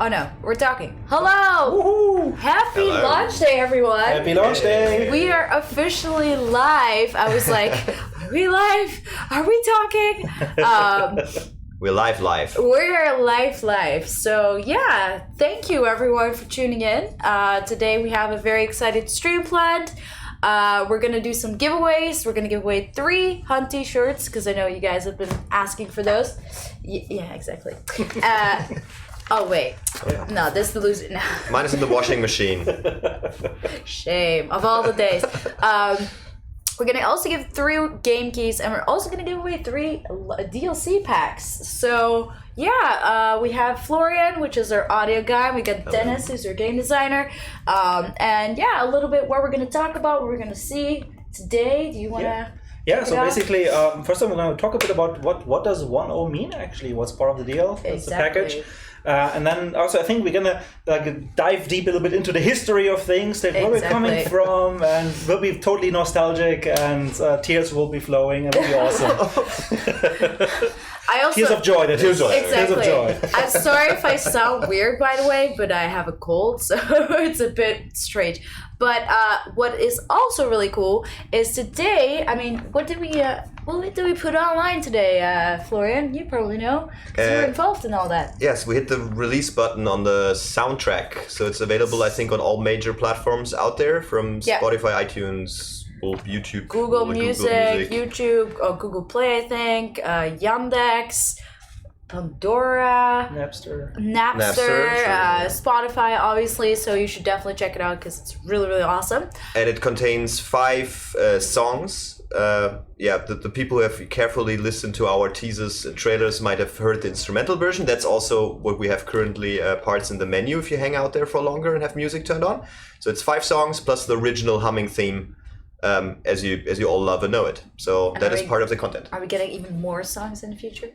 Oh no, we're talking. Hello! Woohoo! Happy Hello. launch day, everyone! Happy launch day! We are officially live. I was like, are we live? Are we talking? We're live. We're live. So yeah, thank you everyone for tuning in. Today we have a very excited stream planned. We're gonna do some giveaways. We're gonna give away 3 Hunt t-shirts because I know you guys have been asking for those. Yeah, exactly. Oh wait, no, this is the loser. No. Mine is in the washing machine. Shame of all the days. We're gonna also give 3 game keys, and we're also gonna give away 3 DLC packs. So yeah, we have Florian, which is our audio guy. We got Dennis, who's our game designer, and yeah, a little bit what we're gonna talk about, what we're gonna see today. Do you wanna? Yeah, so basically, first I'm going to talk a bit about what does 1.0 mean actually, what's part of the deal, what's the package. And then also I think we're going to dive deep a little bit into the history of things, where we're coming from, and we'll be totally nostalgic, and tears will be flowing, and it'll be awesome. Tears of joy, that is. Exactly. Tears of joy. I'm sorry if I sound weird, by the way, but I have a cold, so it's a bit strange. But what is also really cool is today, I mean, what did we put online today, Florian? You probably know, because you're involved in all that. Yes, we hit the release button on the soundtrack, so it's available, I think, on all major platforms out there, from Spotify, iTunes, YouTube, Google Music, YouTube, Google Play, I think, Yandex, Pandora, Napster, sure. Spotify, obviously. So you should definitely check it out because it's really, really awesome. And it contains 5 songs. The people who have carefully listened to our teasers and trailers might have heard the instrumental version. That's also what we have currently parts in the menu if you hang out there for longer and have music turned on. So it's 5 songs plus the original humming theme. As you all love and know it. So and that is part of the content. Are we getting even more songs in the future?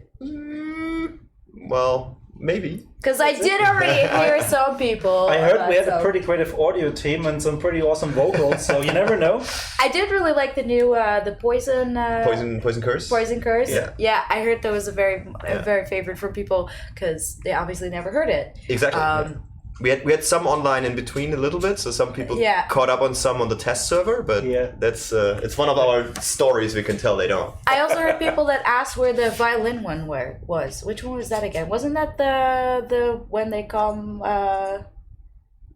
Well, maybe. Because I did already hear some people. I heard we had a pretty creative audio team and some pretty awesome vocals, so you never know. I did really like the new the Poison Curse. Poison Curse. Yeah, I heard that was a very favorite for people because they obviously never heard it. Exactly. We had some online in between a little bit, so some people caught up on some on the test server, but that's it's one of our stories we can tell later on. I also heard people that asked where the violin one was. Which one was that again? Wasn't that the when they come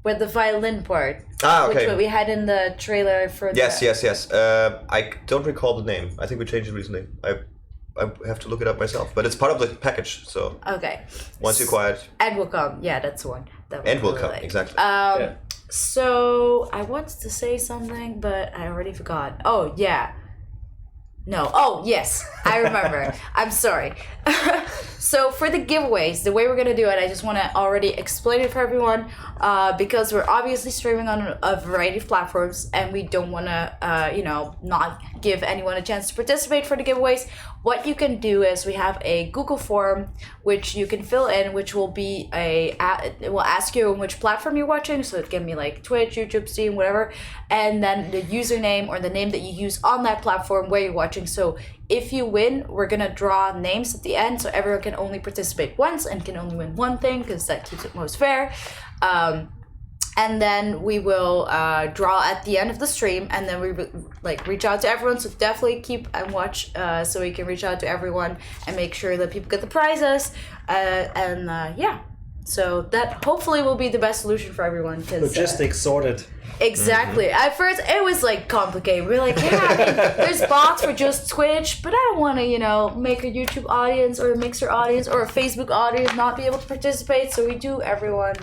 with the violin part? Okay. Which we had in the trailer for. Yes. I don't recall the name. I think we changed it recently. I have to look it up myself, but it's part of the package. So okay. Once you're quiet. And will come. Yeah, that's the one. And will come. Exactly. So I wanted to say something, but I already forgot. Oh yeah. No. Oh yes, I remember. I'm sorry. So for the giveaways, the way we're gonna do it, I just want to already explain it for everyone, because we're obviously streaming on a variety of platforms, and we don't want to, not give anyone a chance to participate for the giveaways. What you can do is we have a Google form which you can fill in, which will be it will ask you on which platform you're watching, so it can be like Twitch, YouTube, Steam, whatever, and then the username or the name that you use on that platform where you're watching. So if you win, we're gonna draw names at the end, so everyone can only participate once and can only win one thing because that keeps it most fair. And then we will draw at the end of the stream, and then we reach out to everyone. So definitely keep and watch, so we can reach out to everyone and make sure that people get the prizes. So that hopefully will be the best solution for everyone. Logistics sorted. Exactly. Mm-hmm. At first, it was complicated. We're like, there's bots for just Twitch, but I don't want to, make a YouTube audience or a Mixer audience or a Facebook audience not be able to participate. So we do everyone.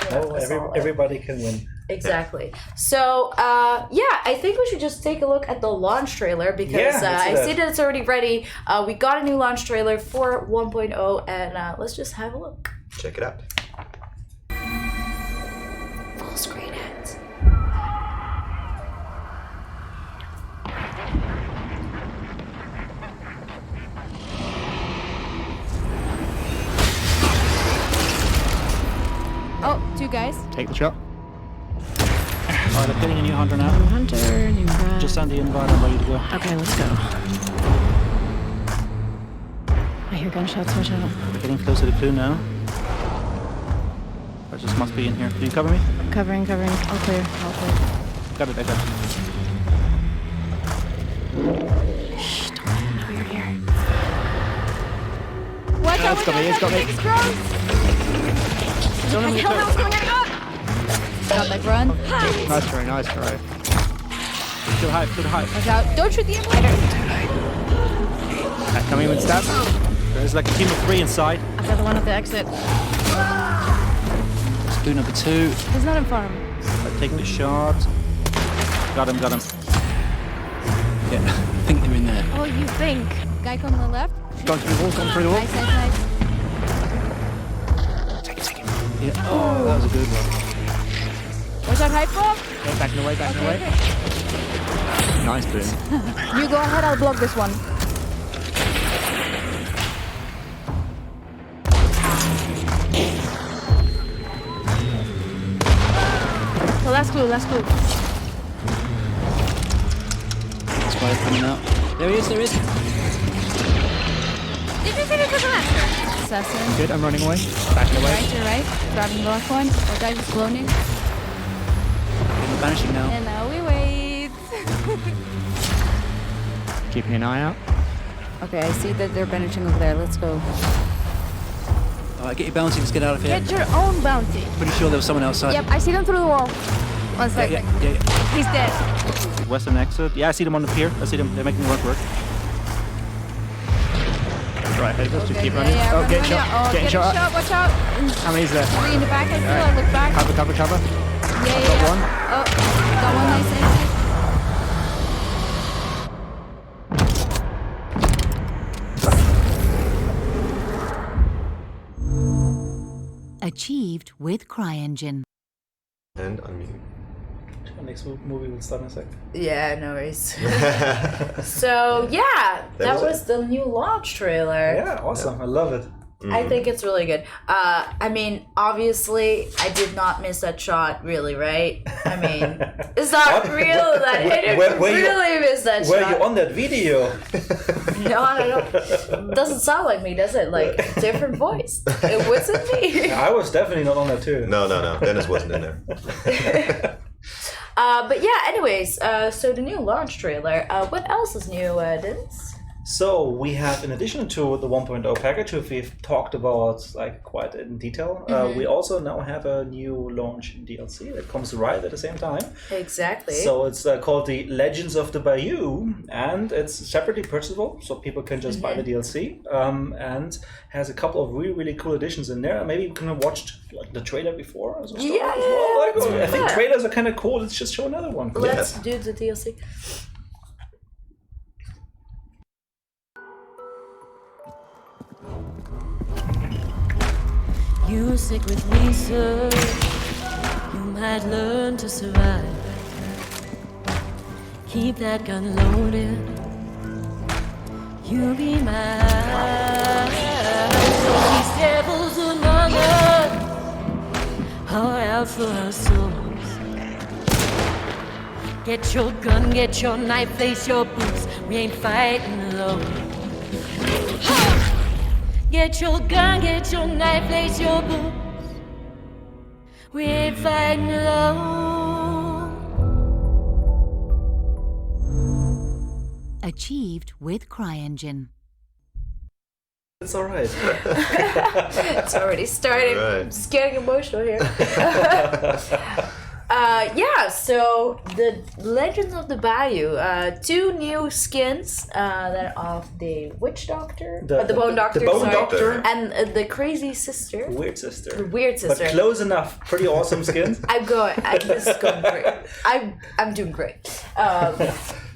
Everybody can win. Exactly. So, I think we should just take a look at the launch trailer because I see that it's already ready. We got a new launch trailer for 1.0, and let's just have a look. Check it out. Full screen ads. Oh, 2 guys. Take the shot. Alright, I'm getting a new hunter now. New hunter, new guy. Just send the invite, I'm ready to go. Okay, let's go. I hear gunshots, watch out. We're getting close to the clue now. I just must be in here. Can you cover me? Covering. All clear. Got it, I got it. Shh, don't let them know you're here. Watch out, It's got me, it's got me. It's gross. Don't let me Hell, go. what's going on? Got that run. Nice try. Still high. Watch out. Don't shoot the emulator. Come in with stab. There's like a team of 3 inside. I've got the one at the exit. Let's do number 2. He's not in farm. Taking the shot. Got him. Yeah, I think they're in there. Oh, you think? Guy coming on the left? Gone through the wall, Nice. Take it. Yeah. Oh, that was a good one. Watch out, high bomb. Back in the way. Nice boom. You go ahead, I'll block this one. So last clue. Spider coming out. There he is. Did you finish the last? Assassin. Good, I'm running away. Back away. Right to right. Grabbing the last one. Or guy just cloning. We're vanishing now. And now we wait. Keeping an eye out. Okay, I see that they're banishing over there. Let's go. Alright, get your bounty, let's get out of here. Get your own bounty. Pretty sure there was someone outside. Yep, I see them through the wall. One Yeah. second. He's dead. Western exit. Yeah, I see them on the pier. I see them. They're making work. Right, let's just keep running. Yeah, Oh, run, get run, shot. yeah. Oh, Getting shot. Watch out. How many is there? 3 in the back, I feel. I look back. Cover. Yeah. Got one. Oh, got one nice exit. Achieved with CryEngine. And unmute. Next movie will start in a sec. Yeah, no worries. So yeah, that was the new launch trailer. Yeah, awesome. I love it. I think it's really good. I mean, obviously, I did not miss that shot, really, right? I mean, it's not What? real that I didn't really miss that Were shot. you on that video? No. Doesn't sound like me, does it? Like, different voice. It wasn't me. I was definitely not on that too. No. Dennis wasn't in there. But yeah, anyways, so the new launch trailer. What else is new, Dennis? So we have, in addition to the 1.0 package, which we've talked about like quite in detail, we also now have a new launch DLC that comes right at the same time. Exactly. So it's called the Legends of the Bayou, and it's separately purchasable, so people can just buy the DLC, and has a couple of really cool additions in there. Maybe you can have watched like the trailer before. As well. I think trailers are kind of cool. Let's just show another one. Let's do the DLC. You stick with me, sir. You might learn to survive. Keep that gun loaded. You'll be mine. So these devils among us are out for our souls. Get your gun, get your knife, lace your boots. We ain't fighting alone. Get your gun, get your knife, lace your boots. We ain't fighting alone. Achieved with CryEngine. It's all right. It's already starting. Right. I'm just getting emotional here. So the Legends of the Bayou, 2 new skins that are of the Witch Doctor, the Bone Doctor, the Bone sorry, Doctor. and the Crazy Sister. Weird Sister. The Weird Sister. But close enough. Pretty awesome skins. This is going great. I'm doing great.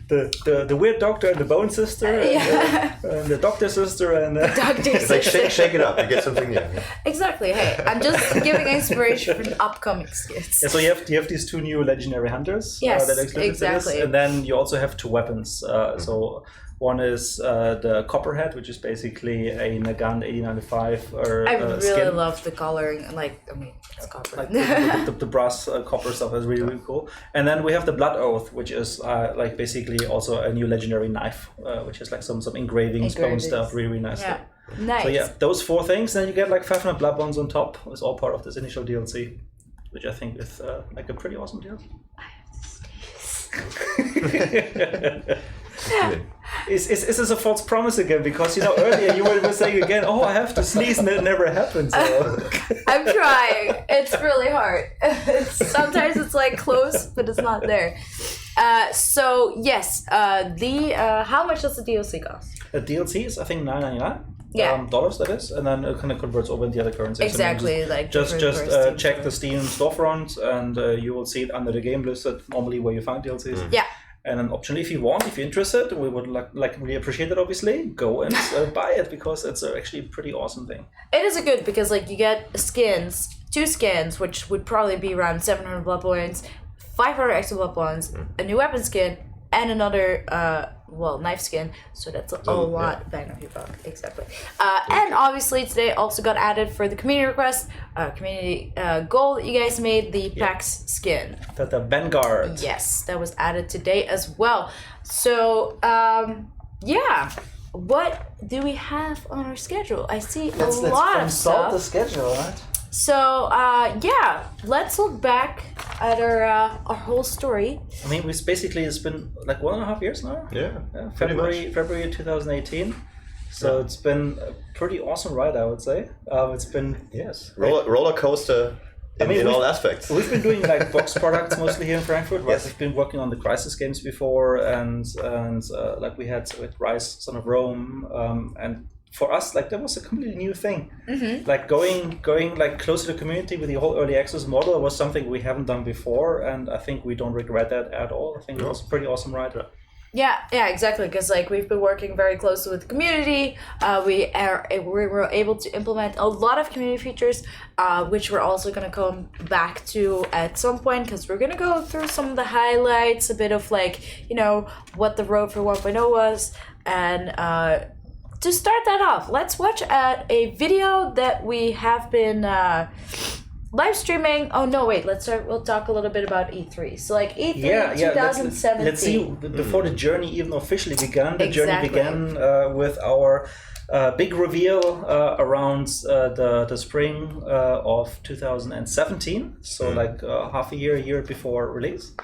The Weird Doctor and the Bone Sister, and the Doctor Sister, and Doctor It's like Sister. shake it up. You get something new. Exactly. Hey, I'm just giving inspiration for the upcoming skins. Yeah, so you have these 2 new legendary hunters Yes, that are exclusive to exactly. this, and then you also have 2 weapons. So one is the Copperhead, which is basically a Nagant 8095 or I really skin. love the coloring. It's copper. Like the brass copper stuff is really cool. And then we have the Blood Oath, which is basically also a new legendary knife, which is like some engravings, bone stuff, really nice stuff. Nice. So yeah, those 4 things, then you get like 500 blood bonds on top. It's all part of this initial DLC, which I think is like a pretty awesome deal. Is this a false promise again? Because earlier you were saying again, oh, I have to sneeze, and it never happens. So. I'm trying. It's really hard. Sometimes it's like close, but it's not there. So yes, how much does the DLC cost? The DLC is I think $9.99. Yeah. Dollars, that is, and then it kind of converts over into the other currencies. Exactly, just check the Steam storefront, and you will see it under the game listed normally where you find DLCs. Yeah. And then optionally, if you're interested, we would like really appreciate it. Obviously, go and buy it because it's actually a pretty awesome thing. It is a good because like you get skins, 2 skins, which would probably be around 700 blood points, 500 extra blood points, a new weapon skin, and another knife skin. So that's a lot. Bang of your buck, exactly. And obviously today also got added for the community request, community goal that you guys made, the PAX skin. The Vanguard. Yes, that was added today as well. So what do we have on our schedule? I see a lot of stuff. the schedule, right? So let's look back at our whole story. I mean, it's been like 1.5 years now. Yeah, February 2018. So it's been a pretty awesome ride, I would say. It's been roller coaster in all aspects. We've been doing like box products mostly here in Frankfurt. Right? Yes. We've been working on the Crisis games before, and like we had with Rise, Son of Rome, and for us, like that was a completely new thing. Mm-hmm. Like going like close to the community with the whole early access model was something we haven't done before, and I think we don't regret that at all. I think it was a pretty awesome ride. Yeah, exactly. Because like we've been working very closely with the community. We were able to implement a lot of community features, which we're also gonna come back to at some point. Because we're gonna go through some of the highlights, a bit of like what the road for 1.0 was, and. To start that off, let's watch a video that we have been live streaming. Oh no, wait, we'll talk a little bit about E3. So like E3 2017. Let's see, before the journey even officially began, the journey began with our big reveal around the spring of 2017. So like half a year before release.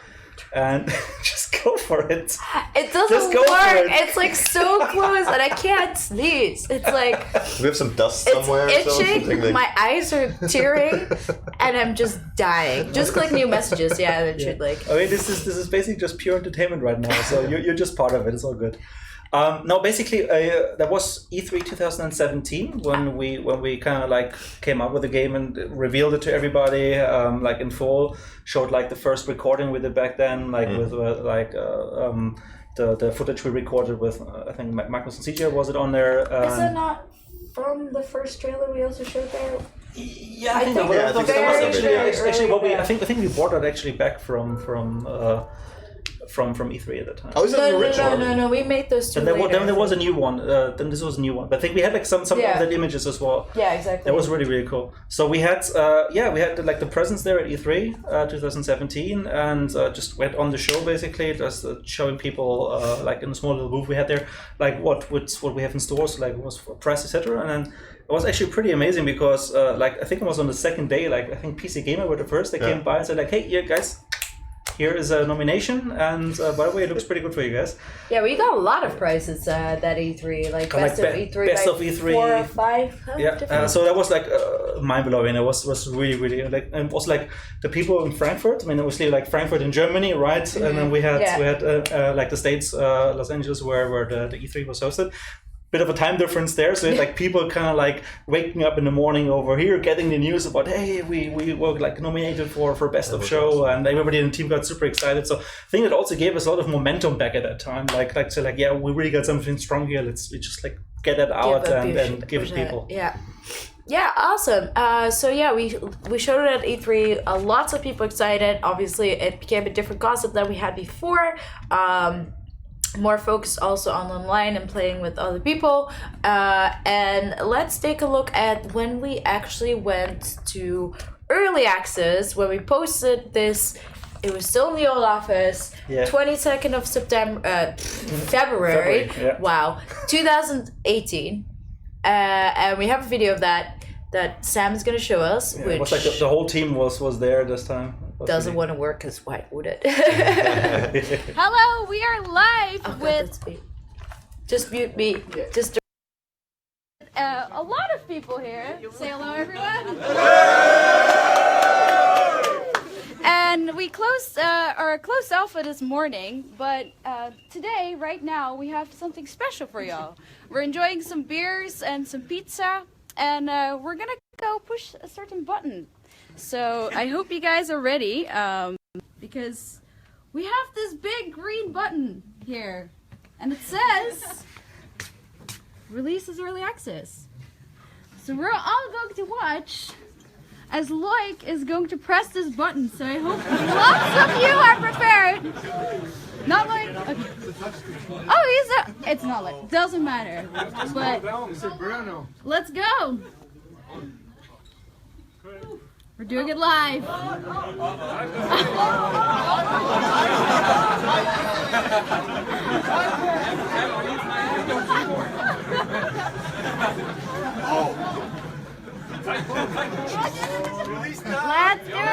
And just go for it. It doesn't work. It's like so close, and I can't sneeze. It's like we have some dust somewhere. It's itching. My eyes are tearing, and I'm just dying. Just click new messages. Yeah, that should like. I mean, this is basically just pure entertainment right now. So you're just part of it. It's all good. No, basically, that was E3 2017 when we kind of like came up with the game and revealed it to everybody, like in full. Showed like the first recording we did back then, like with the footage we recorded with I think Magnus and CJ was it on there. Is it not from the first trailer we also showed there? Yeah, I think that was actually what we. I think we brought that actually back from E3 at the time. Oh, is that the original? No. We made those two. Then there was a new one. Then this was a new one. But I think we had like some of the images as well. Yeah, exactly. That was really, really cool. So we had like the presence there at E3 2017, and just went on the show basically, just showing people like in a small little booth we had there, like what we have in stores, like was for price, etc. And then it was actually pretty amazing because like I think it was on the second day, like I think PC Gamer were the first. They came by and said like, hey, yeah, guys. Here is a nomination, and by the way, it looks pretty good for you guys. Yeah, we got a lot of prizes that E3, like best of E3, best of E3, 4 or 5. Yeah, so that was like mind blowing. It was really, really like, and it was like the people in Frankfurt. I mean, obviously like Frankfurt in Germany, right? Mm-hmm. And then we had like the States, Los Angeles, where the E3 was hosted. Bit of a time difference there, so like people kind of like waking up in the morning over here, getting the news about hey, we were like nominated for best of show, awesome. And everybody in the team got super excited. So I think it also gave us a lot of momentum back at that time. Like yeah, we really got something strong here. We just like get that out and give it people. Yeah, awesome. So yeah, we showed it at E3. Lots of people excited. Obviously, it became a different concept than we had before. More focused also on online and playing with other people. And let's take a look at when we actually went to early access, when we posted this. It was still in the old office. 22nd of February. Yeah. Wow, 2018. and we have a video of that Sam is going to show us. Yeah, which it was like the whole team was there this time. doesn't want to work, because why would it? Hello, we are live with Just mute me. Just a lot of people here. Say hello, everyone. And we closed our closed alpha this morning, but today, right now, we have something special for y'all. We're enjoying some beers and some pizza, and we're gonna go push a certain button. So I hope you guys are ready, because we have this big green button here, and it says Release as Early Access. So we're all going to watch as Loic is going to press this button, so I hope lots of you are prepared. Not Loic. Okay. Oh, it's not Loic. Doesn't matter. But let's go. We're doing it live. Let's do it!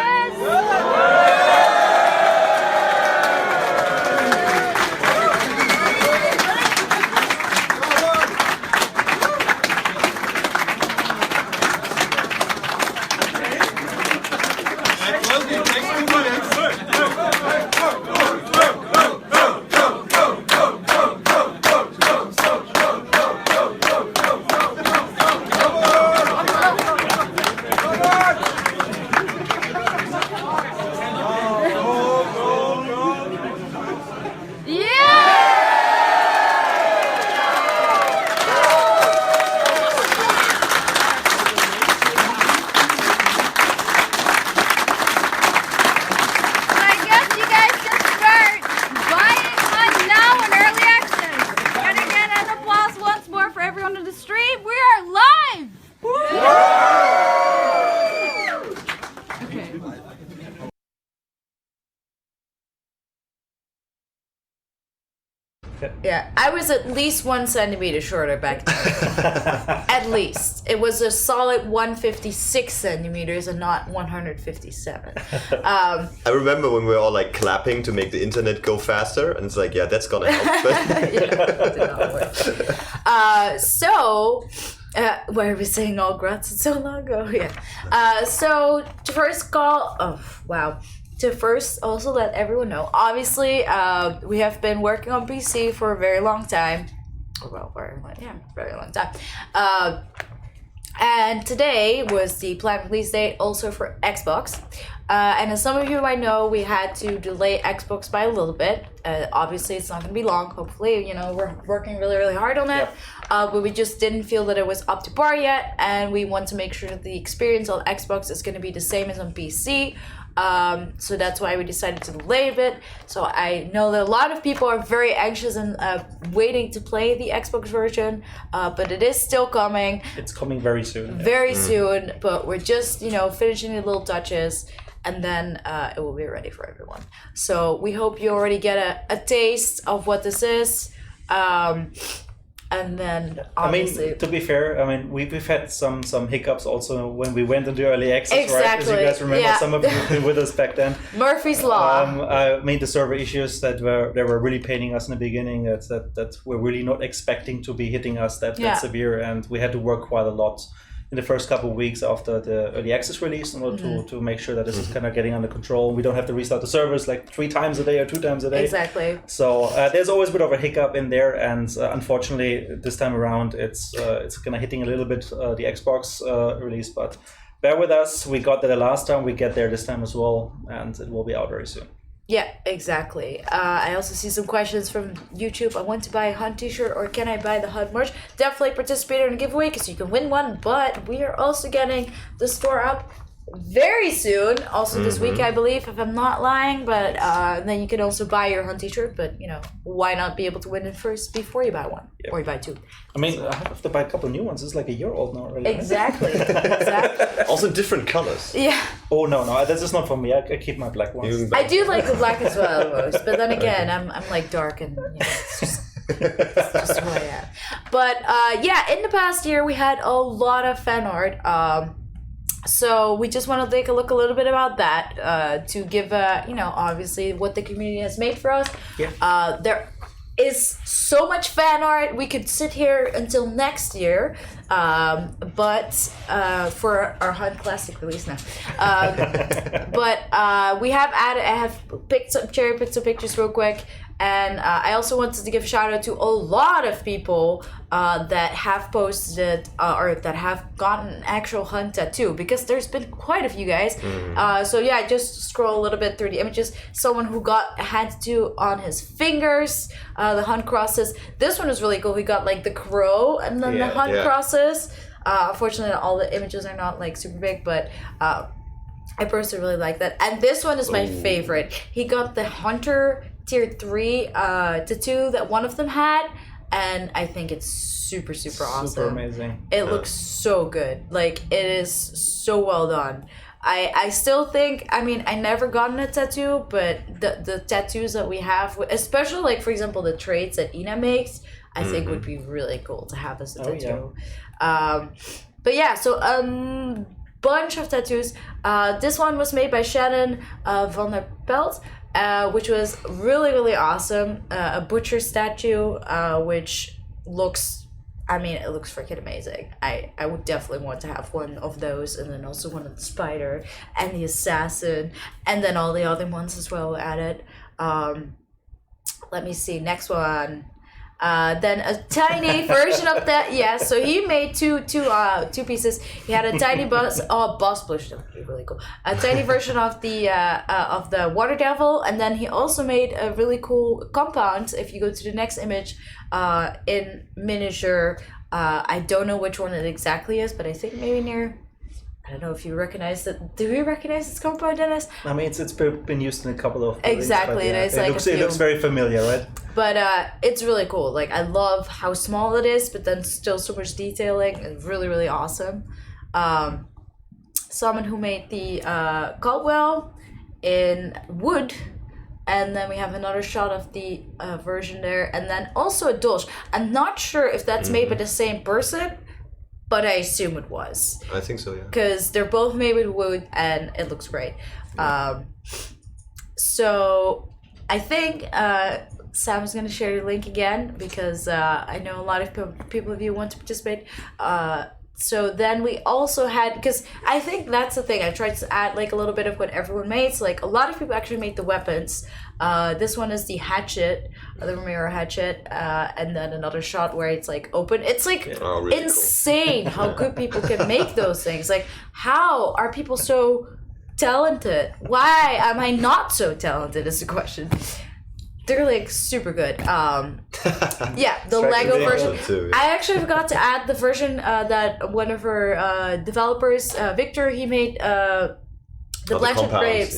Yeah, I was at least 1 centimeter shorter back then. At least. It was a solid 156 centimeters and not 157. I remember when we were all like clapping to make the internet go faster, and it's like, yeah, that's gonna help. It did not work. Why are we saying all grunts? It's so long ago. Yeah. So to first call. Oh wow. To first also let everyone know, obviously, we have been working on PC for a very long time. Well, very long time. And today was the planned release date also for Xbox. And as some of you might know, we had to delay Xbox by a little bit. Obviously, it's not going to be long. Hopefully, we're working really, really hard on it. But we just didn't feel that it was up to par yet. And we want to make sure that the experience on Xbox is going to be the same as on PC. So that's why we decided to delay a bit. So I know that a lot of people are very anxious and waiting to play the Xbox version, but it is still coming. It's coming very soon. Very soon, but we're just, finishing the little touches, and then it will be ready for everyone. So we hope you already get a taste of what this is. And then obviously, to be fair, we've had some hiccups also when we went into early access, exactly. Right? As you guys remember, some of you have been with us back then. Murphy's Law. The server issues that were really paining us in the beginning. That we're really not expecting to be hitting us that severe, and we had to work quite a lot in the first couple of weeks after the early access release in order to make sure that this is kind of getting under control. We don't have to restart the servers like 3 times a day or 2 times a day. Exactly. So there's always a bit of a hiccup in there, and unfortunately this time around it's kind of hitting a little bit the Xbox release, but bear with us. We got there the last time, we get there this time as well, and it will be out very soon. Yeah, exactly. I also see some questions from YouTube. I want to buy a Hunt t-shirt, or can I buy the Hunt merch? Definitely participate in a giveaway because you can win one, but we are also getting the store up very soon, also this week I believe, if I'm not lying, but then you can also buy your Hunt t-shirt, but why not be able to win it first before you buy one, or you buy 2. I have to buy a couple of new ones. It's like a year old now already. Exactly. Exactly. Also different colors. Yeah. Oh no, this is not for me. I keep my black ones. I do like the black as well, most, but then again, I'm like dark and it's just who I am. But in the past year we had a lot of fan art. So we just want to take a look a little bit about that to give, obviously what the community has made for us. Yeah. There is so much fan art. We could sit here until next year, but for our Hunt Classic release now. But we have added. I have cherry picked some pictures real quick. And I also wanted to give a shout out to a lot of people that have posted or that have gotten an actual Hunt tattoo, because there's been quite a few guys. So yeah, just scroll a little bit through the images. Someone who got a hand tattoo on his fingers, the Hunt crosses. This one is really cool. He got like the crow and then the Hunt crosses. Unfortunately, all the images are not like super big, but I personally really like that. And this one is my favorite. He got the Hunter Tier 3 tattoo that one of them had, and I think it's super awesome. Super amazing. It looks so good. Like, it is so well done. I still think, I mean, I never gotten a tattoo, but the tattoos that we have, especially like, for example, the traits that Ina makes, I think would be really cool to have as a tattoo. But yeah, so bunch of tattoos. This one was made by Shannon van der Pelt, which was really awesome. A butcher statue, which looks, I mean, it looks freaking amazing. I would definitely want to have one of those, and then also one of the spider and the assassin, and then all the other ones as well added. Let me see, next one. Then a tiny version of that. Yeah, so he made two pieces. He had a tiny boss bush. That would be really cool. A tiny version of the water devil, and then he also made a really cool compound. If you go to the next image, in miniature. I don't know which one it exactly is, but I think maybe near. I don't know if you recognize it. Do you recognize this compound, Dennis? I mean, it's been used in a couple of exactly. Things, it looks very familiar, right? But it's really cool. Like, I love how small it is, but then still so much detailing, and really awesome. Someone who made the Caldwell in wood, and then we have another shot of the version there, and then also a Dolch. I'm not sure if that's made by the same person, but I assume it was. I think so, yeah. Because they're both made with wood, and it looks great. So I think Sam's going to share your link again, because I know a lot of people of you want to participate. So then we also had, because I think that's the thing, I tried to add like a little bit of what everyone made. So like a lot of people actually made the weapons. This one is the hatchet, the Romero hatchet, and then another shot where it's like open. It's like really insane how good people can make those things. Like, how are people so talented? Why am I not so talented is the question. They're like super good. Yeah, the Lego version. Too, yeah. I actually forgot to add the version that one of our developers, Victor, he made the Blanchard Grapes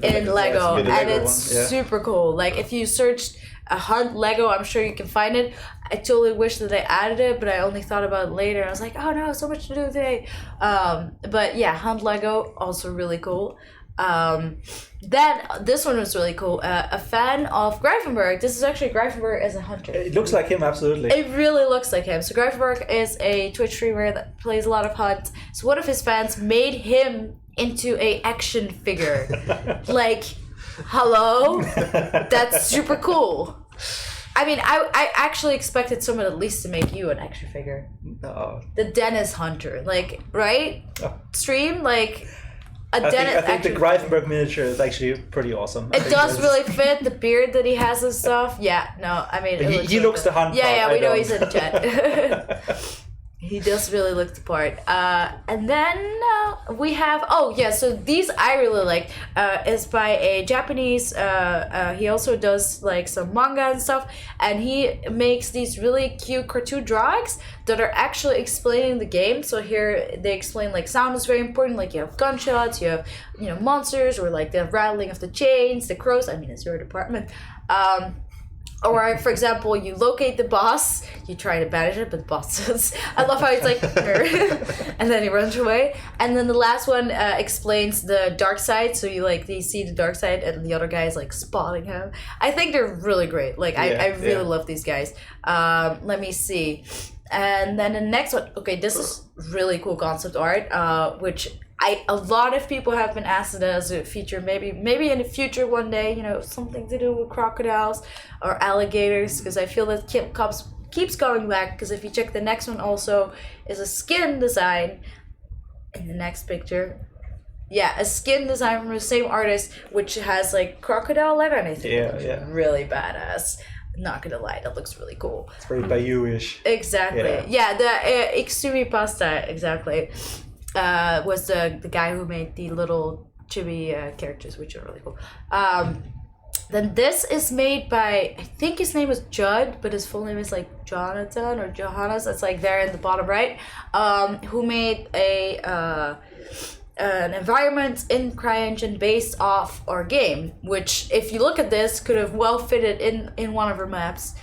in Lego, and it's super cool. Like, if you searched a Hunt Lego, I'm sure you can find it. I totally wish that I added it, but I only thought about it later. I was like, oh no, so much to do today. But yeah, Hunt Lego, also really cool. Then this one was really cool. A fan of Greifenberg. This is actually Greifenberg as a hunter. It looks like him, absolutely. It really looks like him. So Greifenberg is a Twitch streamer that plays a lot of Hunt. So one of his fans made him into a action figure. Like, hello? That's super cool. I mean, I actually expected someone at least to make you an action figure. No. The Dennis Hunter. Like, right? Oh. Stream? Like... I think the Greifenberg miniature is actually pretty awesome. It does really fit the beard that he has and stuff. Yeah, no, I mean, he looks the Hunt. Yeah, we know he's in the chat. He does really look the part. And then we have, so these I really like. Is by a Japanese, he also does like some manga and stuff, and he makes these really cute cartoon drawings that are actually explaining the game. So here they explain like sound is very important, like you have gunshots, you have, monsters, or like the rattling of the chains, the crows. I mean, it's your department. Or, for example, you locate the boss, you try to banish it, but the boss says, I love how he's like, and then he runs away. And then the last one explains the dark side, so you see the dark side, and the other guy is like spotting him. I think they're really great. Like, I really love these guys. Let me see. And then the next one, okay, this is really cool concept art, which a lot of people have been asked as a feature, maybe in the future one day, something to do with crocodiles or alligators, because I feel that keeps going back, because if you check the next one also is a skin design in the next picture. Yeah, a skin design from the same artist, which has like crocodile leather, and I think it looks really badass. Not gonna lie, that looks really cool. It's very Bayou-ish. Exactly. Yeah, the Ixumi Pasta, exactly. Was the guy who made the little chibi characters, which are really cool. Then this is made by, I think his name is Judd, but his full name is like Jonathan or Johannes. That's like there in the bottom right. Who made an environment in CryEngine based off our game, which, if you look at this, could have well fitted in one of our maps.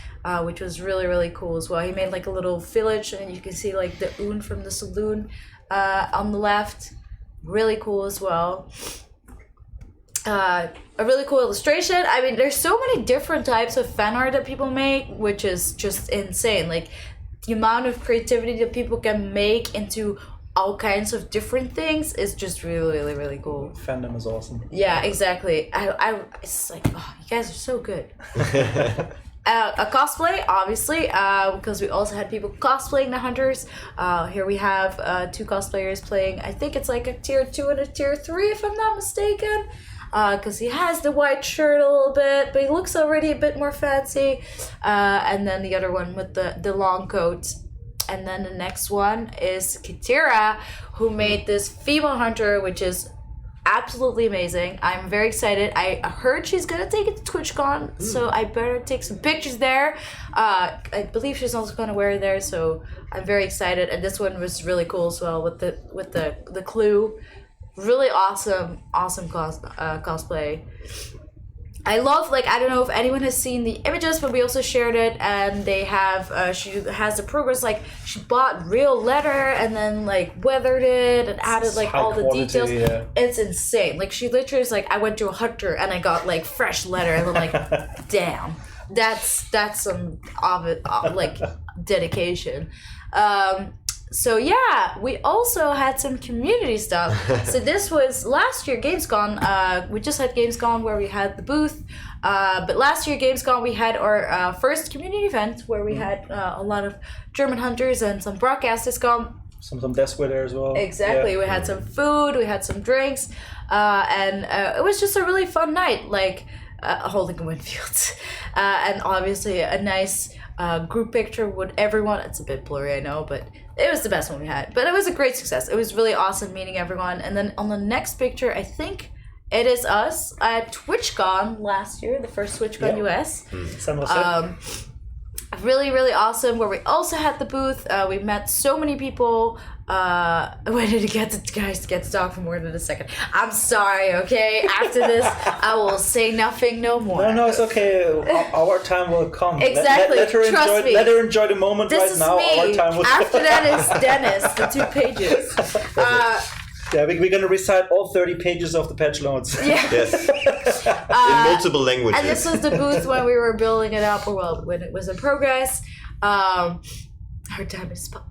Which was really, really cool as well. He made like a little village, and you can see like the Oon from the saloon on the left. Really cool as well. A really cool illustration. I mean, there's so many different types of fan art that people make, which is just insane. Like, the amount of creativity that people can make into all kinds of different things is just really, really, really cool. Fandom is awesome. Yeah, exactly. It's like, oh, you guys are so good. A cosplay, obviously, because we also had people cosplaying the Hunters. Here we have 2 cosplayers playing, I think it's like a tier 2 and a tier 3, if I'm not mistaken. Because he has the white shirt a little bit, but he looks already a bit more fancy. And then the other one with the long coat. And then the next one is Katira, who made this female hunter, which is absolutely amazing. I'm very excited. I heard she's gonna take it to TwitchCon, so I better take some pictures there. I believe she's also gonna wear it there, so I'm very excited. And this one was really cool as well with the clue. Really awesome cosplay. I love, like, I don't know if anyone has seen the images, but we also shared it, and they have, she has the progress, like, she bought real leather and then, like, weathered it and added, like, all the details. Yeah. It's insane. Like, she literally is like, I went to a hunter and I got, like, fresh leather, and I'm like, damn, that's some of it, like, dedication. So yeah, we also had some community stuff. So this was last year Gamescom. We just had Gamescom where we had the booth. But last year Gamescom we had our first community event where we had a lot of German hunters and some broadcasters come. Some desk with there as well. Exactly. Yeah. We had some food, we had some drinks, and it was just a really fun night, like holding a Winfield. And obviously a nice group picture with everyone. It's a bit blurry, I know, but it was the best one we had. But it was a great success. It was really awesome meeting everyone. And then on the next picture, I think it is us at TwitchCon last year, the first TwitchCon US. Really, really awesome, where we also had the booth. We met so many people. When did it get to talk for more than a second? I'm sorry, okay? After this, I will say nothing no more. No, it's okay. Our time will come. Exactly. Trust me. Let her enjoy the moment this right now. Me. Our time will After that is Dennis, the 2 pages. Yeah, we're going to recite all 30 pages of the patch notes. Yeah. Yes. In multiple languages. And this was the booth when we were building it up, or well, when it was in progress. Our time is up.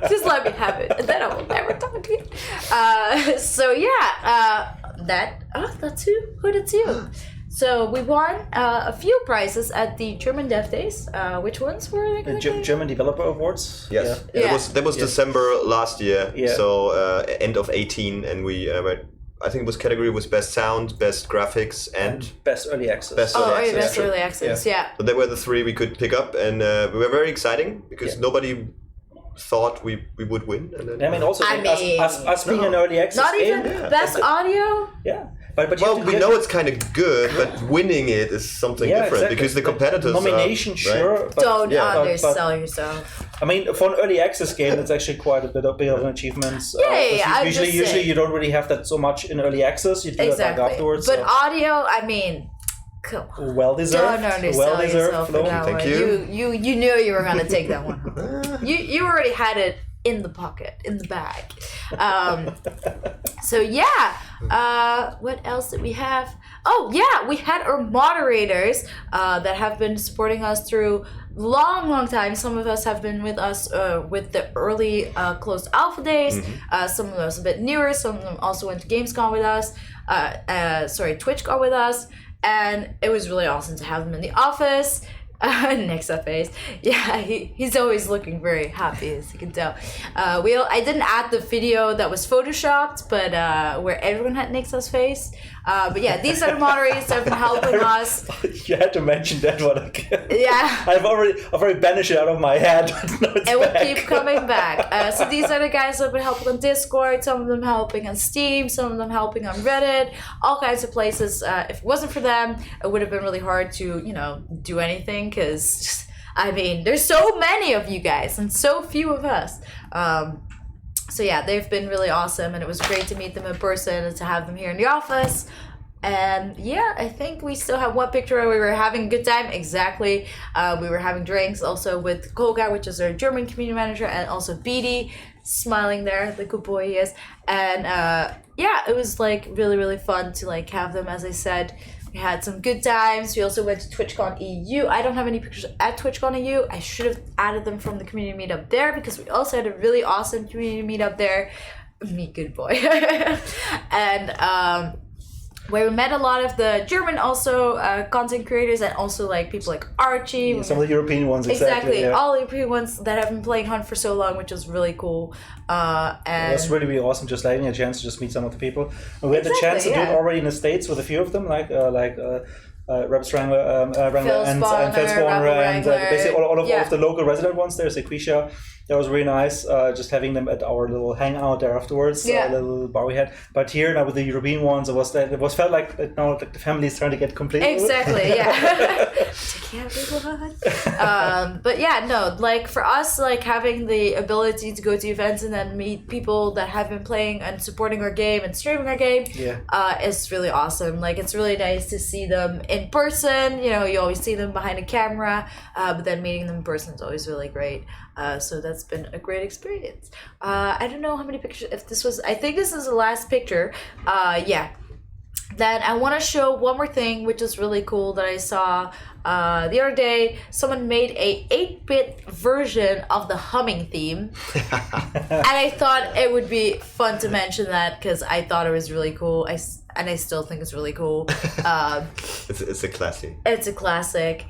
Just let me have it, and then I will never talk to you. So yeah, that's who that's you. So we won a few prizes at the German Dev Days. Which ones were they? German Developer Awards. Yes, yeah. That was December last year. Yeah. So end of 2018, and we I think it was category was best sound, best graphics, and best early access. Best early access. Yeah. So they were the 3 we could pick up, and we were very exciting because nobody thought we would win. And then, I mean, also us being an early access not game. Not even best audio. Yeah. But well, we know it's kind of good, but winning it is something different, exactly. Because the competitors nomination, sure. Right? But, don't undersell yourself. I mean, for an early access game, it's actually quite a bit of an achievement. Usually you don't really have that so much in early access. You do it like afterwards. But audio, I mean, Come on. Well deserved. Don't undersell Well deserved. yourself for Flo. that Thank one. you. You knew you were gonna take that one home. You already had it in the pocket, in the bag. So yeah, what else did we have? Oh yeah, we had our moderators that have been supporting us through long time. Some of us have been with us with the early closed alpha days. Some of us a bit newer. Some of them also went to Gamescom with us. TwitchCon with us, and it was really awesome to have them in the office. Next up face. Yeah, he's always looking very happy, as you can tell. I didn't add the video that was photoshopped, but where everyone had Nix's face. But yeah, these are the moderators that have been helping us. You had to mention that one again. Yeah. I've already banished it out of my head. No, It will keep coming back. So these are the guys that have been helping on Discord, some of them helping on Steam, some of them helping on Reddit, all kinds of places. If it wasn't for them, it would have been really hard to, do anything, because, there's so many of you guys and so few of us. So yeah, they've been really awesome, and it was great to meet them in person and to have them here in the office. And yeah, I think we still have one picture where we were having a good time. Exactly. We were having drinks also with Kolga, which is our German community manager, and also BD, smiling there, the good boy he is. And yeah, it was like really, really fun to like have them, as I said. We had some good times. We also went to TwitchCon EU. I don't have any pictures at TwitchCon EU. I should have added them from the community meetup there, because we also had a really awesome community meetup there. Me, good boy. And where we met a lot of the German also content creators, and also like people like Archie. Yeah, some of the European ones, exactly. Yeah. All the European ones that have been playing Hunt for so long, which was really cool. And it was really, really awesome just having a chance to just meet some of the people. And we had the chance to do it already in the States with a few of them, like Rep Strangler, Wrangler and Phil Spawner, and basically all of the local resident ones there, Sequisha. That was really nice, just having them at our little hangout there afterwards, a little bar we had. But here now with the European ones, it felt like like the family is trying to get completely exactly, yeah. To everyone. But yeah, no, like for us, like having the ability to go to events and then meet people that have been playing and supporting our game and streaming our game, is really awesome. Like it's really nice to see them in person. You always see them behind a camera, but then meeting them in person is always really great. So that's been a great experience. I don't know how many pictures, I think this is the last picture. Then I want to show one more thing, which is really cool, that I saw the other day. Someone made a 8-bit version of the humming theme. And I thought it would be fun to mention that, because I thought it was really cool. And I still think it's really cool. It's a classic. It's a classic.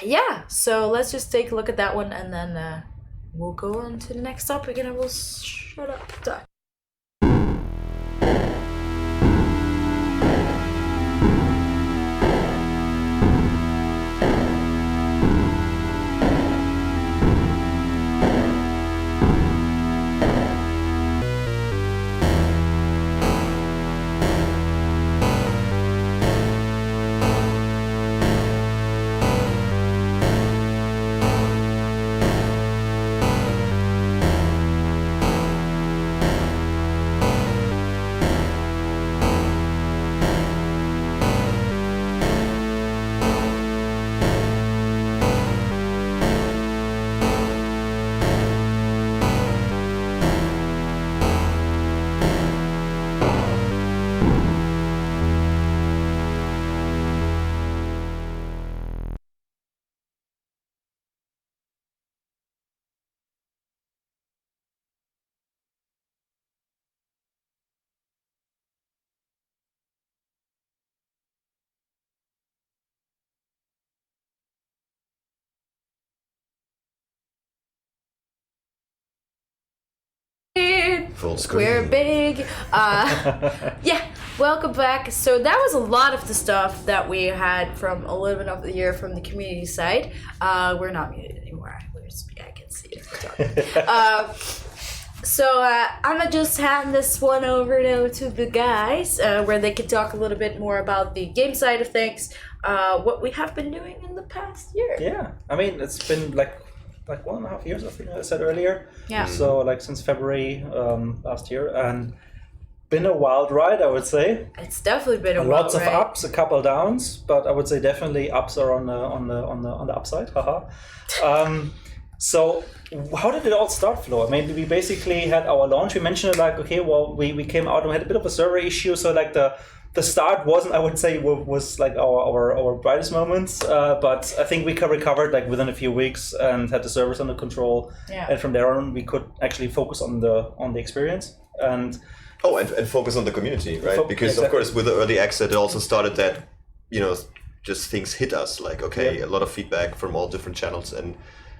Yeah, so let's just take a look at that one, and then we'll go on to the next topic, and I will shut up. Full screen. We're big. Yeah, welcome back. So that was a lot of the stuff that we had from a little bit of the year from the community side. We're not muted anymore. I can see it. So I'm gonna just hand this one over to the guys, where they can talk a little bit more about the game side of things, what we have been doing in the past year. Yeah, it's been like 1.5 years, I think I said earlier. Yeah. So like since February last year, and been a wild ride, I would say. It's definitely been a wild Lots ride. of ups, a couple downs, but I would say definitely ups are on the upside. Haha. So how did it all start, Flo? I mean, we basically had our launch. We mentioned it like, okay, well, we came out and we had a bit of a server issue. So like the start wasn't, I would say, was like our brightest moments. But I think we recovered like within a few weeks and had the servers under control. Yeah. And from there on, we could actually focus on the experience and focus on the community, right? Because exactly. of course, with the early access, it also started that, just things hit us. Like, okay, a lot of feedback from all different channels, and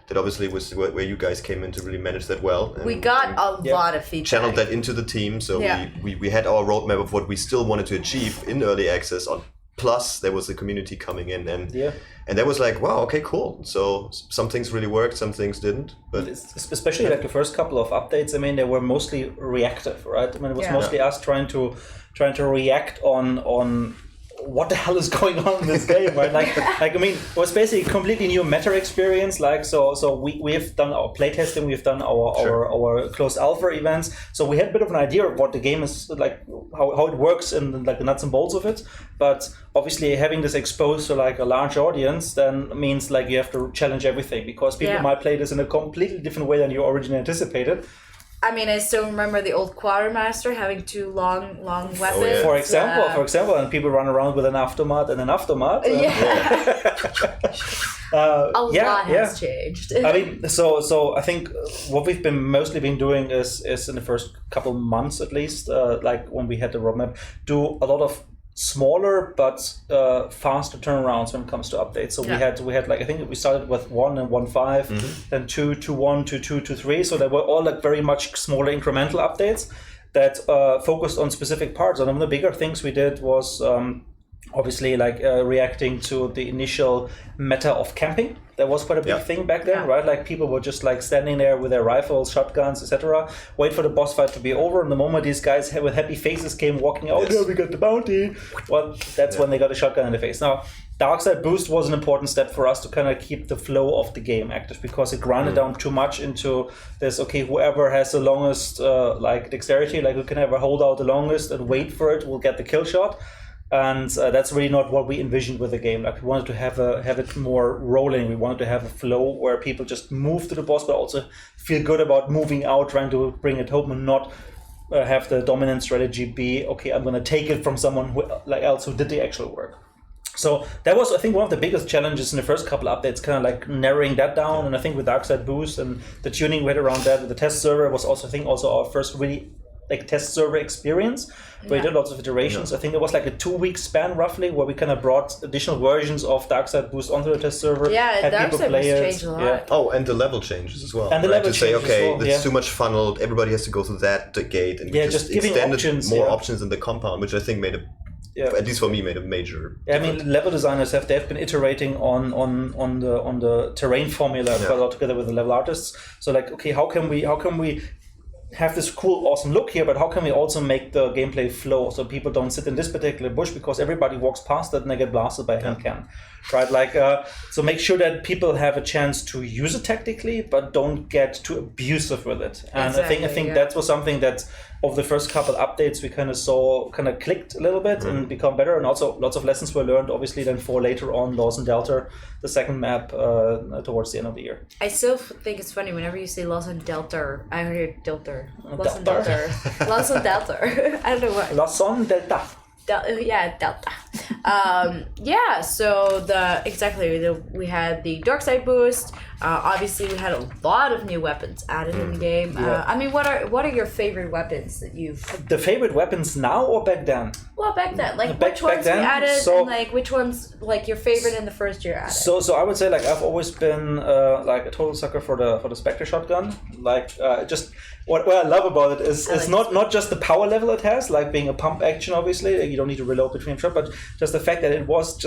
that obviously was where you guys came in to really manage that well. And we got a lot of feedback. Channeled that into the team, so we had our roadmap of what we still wanted to achieve in early access. Plus, there was the community coming in, and that was like, wow, okay, cool. So some things really worked, some things didn't. But especially like the first couple of updates, I mean, they were mostly reactive, right? I mean, it was mostly us trying to react on what the hell is going on in this game, right? Like I mean, it was basically a completely new meta experience. Like so we have done our playtesting, we've done our closed alpha events, so we had a bit of an idea of what the game is like, how it works and like the nuts and bolts of it. But obviously, having this exposed to like a large audience then means like you have to challenge everything, because people might play this in a completely different way than you originally anticipated. I mean, I still remember the old quartermaster having two long weapons. For example, and people run around with an aftermath and an aftermath. A lot has changed. I mean, so I think what we've been mostly doing is in the first couple months at least, like when we had the roadmap, do a lot of smaller but faster turnarounds when it comes to updates. So we had like, I think we started with 1 and 1.5, then 2, 2.1, 2.2, 2.3. So they were all like very much smaller incremental updates that focused on specific parts. And one of the bigger things we did was obviously like reacting to the initial meta of camping. That was quite a big thing back then, right? Like people were just like standing there with their rifles, shotguns, etc., wait for the boss fight to be over, and the moment these guys with happy faces came walking out, we got the bounty, well, that's when they got a shotgun in the face. Now, Dark Side Boost was an important step for us to kind of keep the flow of the game active, because it grounded down too much into this, okay, whoever has the longest like dexterity, like who can ever hold out the longest and wait for it, will get the kill shot. And that's really not what we envisioned with the game. Like we wanted to have it more rolling. We wanted to have a flow where people just move to the boss, but also feel good about moving out, trying to bring it home, and not have the dominant strategy be, okay, I'm going to take it from someone else who did the actual work. So that was, I think, one of the biggest challenges in the first couple of updates, kind of like narrowing that down. And I think with Darkside Boost and the tuning we had around that, with the test server was also, I think, also our first really like test server experience, where we did lots of iterations. I think it was like a 2-week span roughly, where we kind of brought additional versions of Darkside Boost onto the test server. Yeah, Darkside Boost changed a lot. Yeah. Oh, and the level changes as well. And the level to say, changes okay, as well, it's too much funneled, everybody has to go through that gate, and we just giving extended options, more options in the compound, which I think made at least for me, made a major difference. I mean, level designers they've been iterating on the terrain formula quite a lot together with the level artists. So like, okay, how can we have this cool, awesome look here, but how can we also make the gameplay flow so people don't sit in this particular bush because everybody walks past it and they get blasted by a hand cannon, right? Like, so make sure that people have a chance to use it tactically, but don't get too abusive with it. And I think that was something that of the first couple updates we kind of clicked a little bit and become better, and also lots of lessons were learned obviously then for later on Lost in Delta, the second map towards the end of the year. I still think it's funny whenever you say Lost in Delta, I hear Delta. Lost in Delta. Lost in Delta. I don't know what. Lost in Delta. Delta. So we had the Dark Side Boost. Obviously, we had a lot of new weapons added in the game. I mean, what are your favorite weapons that you've? The favorite weapons now or back then? Well, back then, like which ones we added, and like which ones like your favorite in the first year added. So I would say like I've always been like a total sucker for the Spectre shotgun. Like just what I love about it is not just the power level it has, like being a pump action. Obviously, you don't need to reload between shots, but because the fact that it was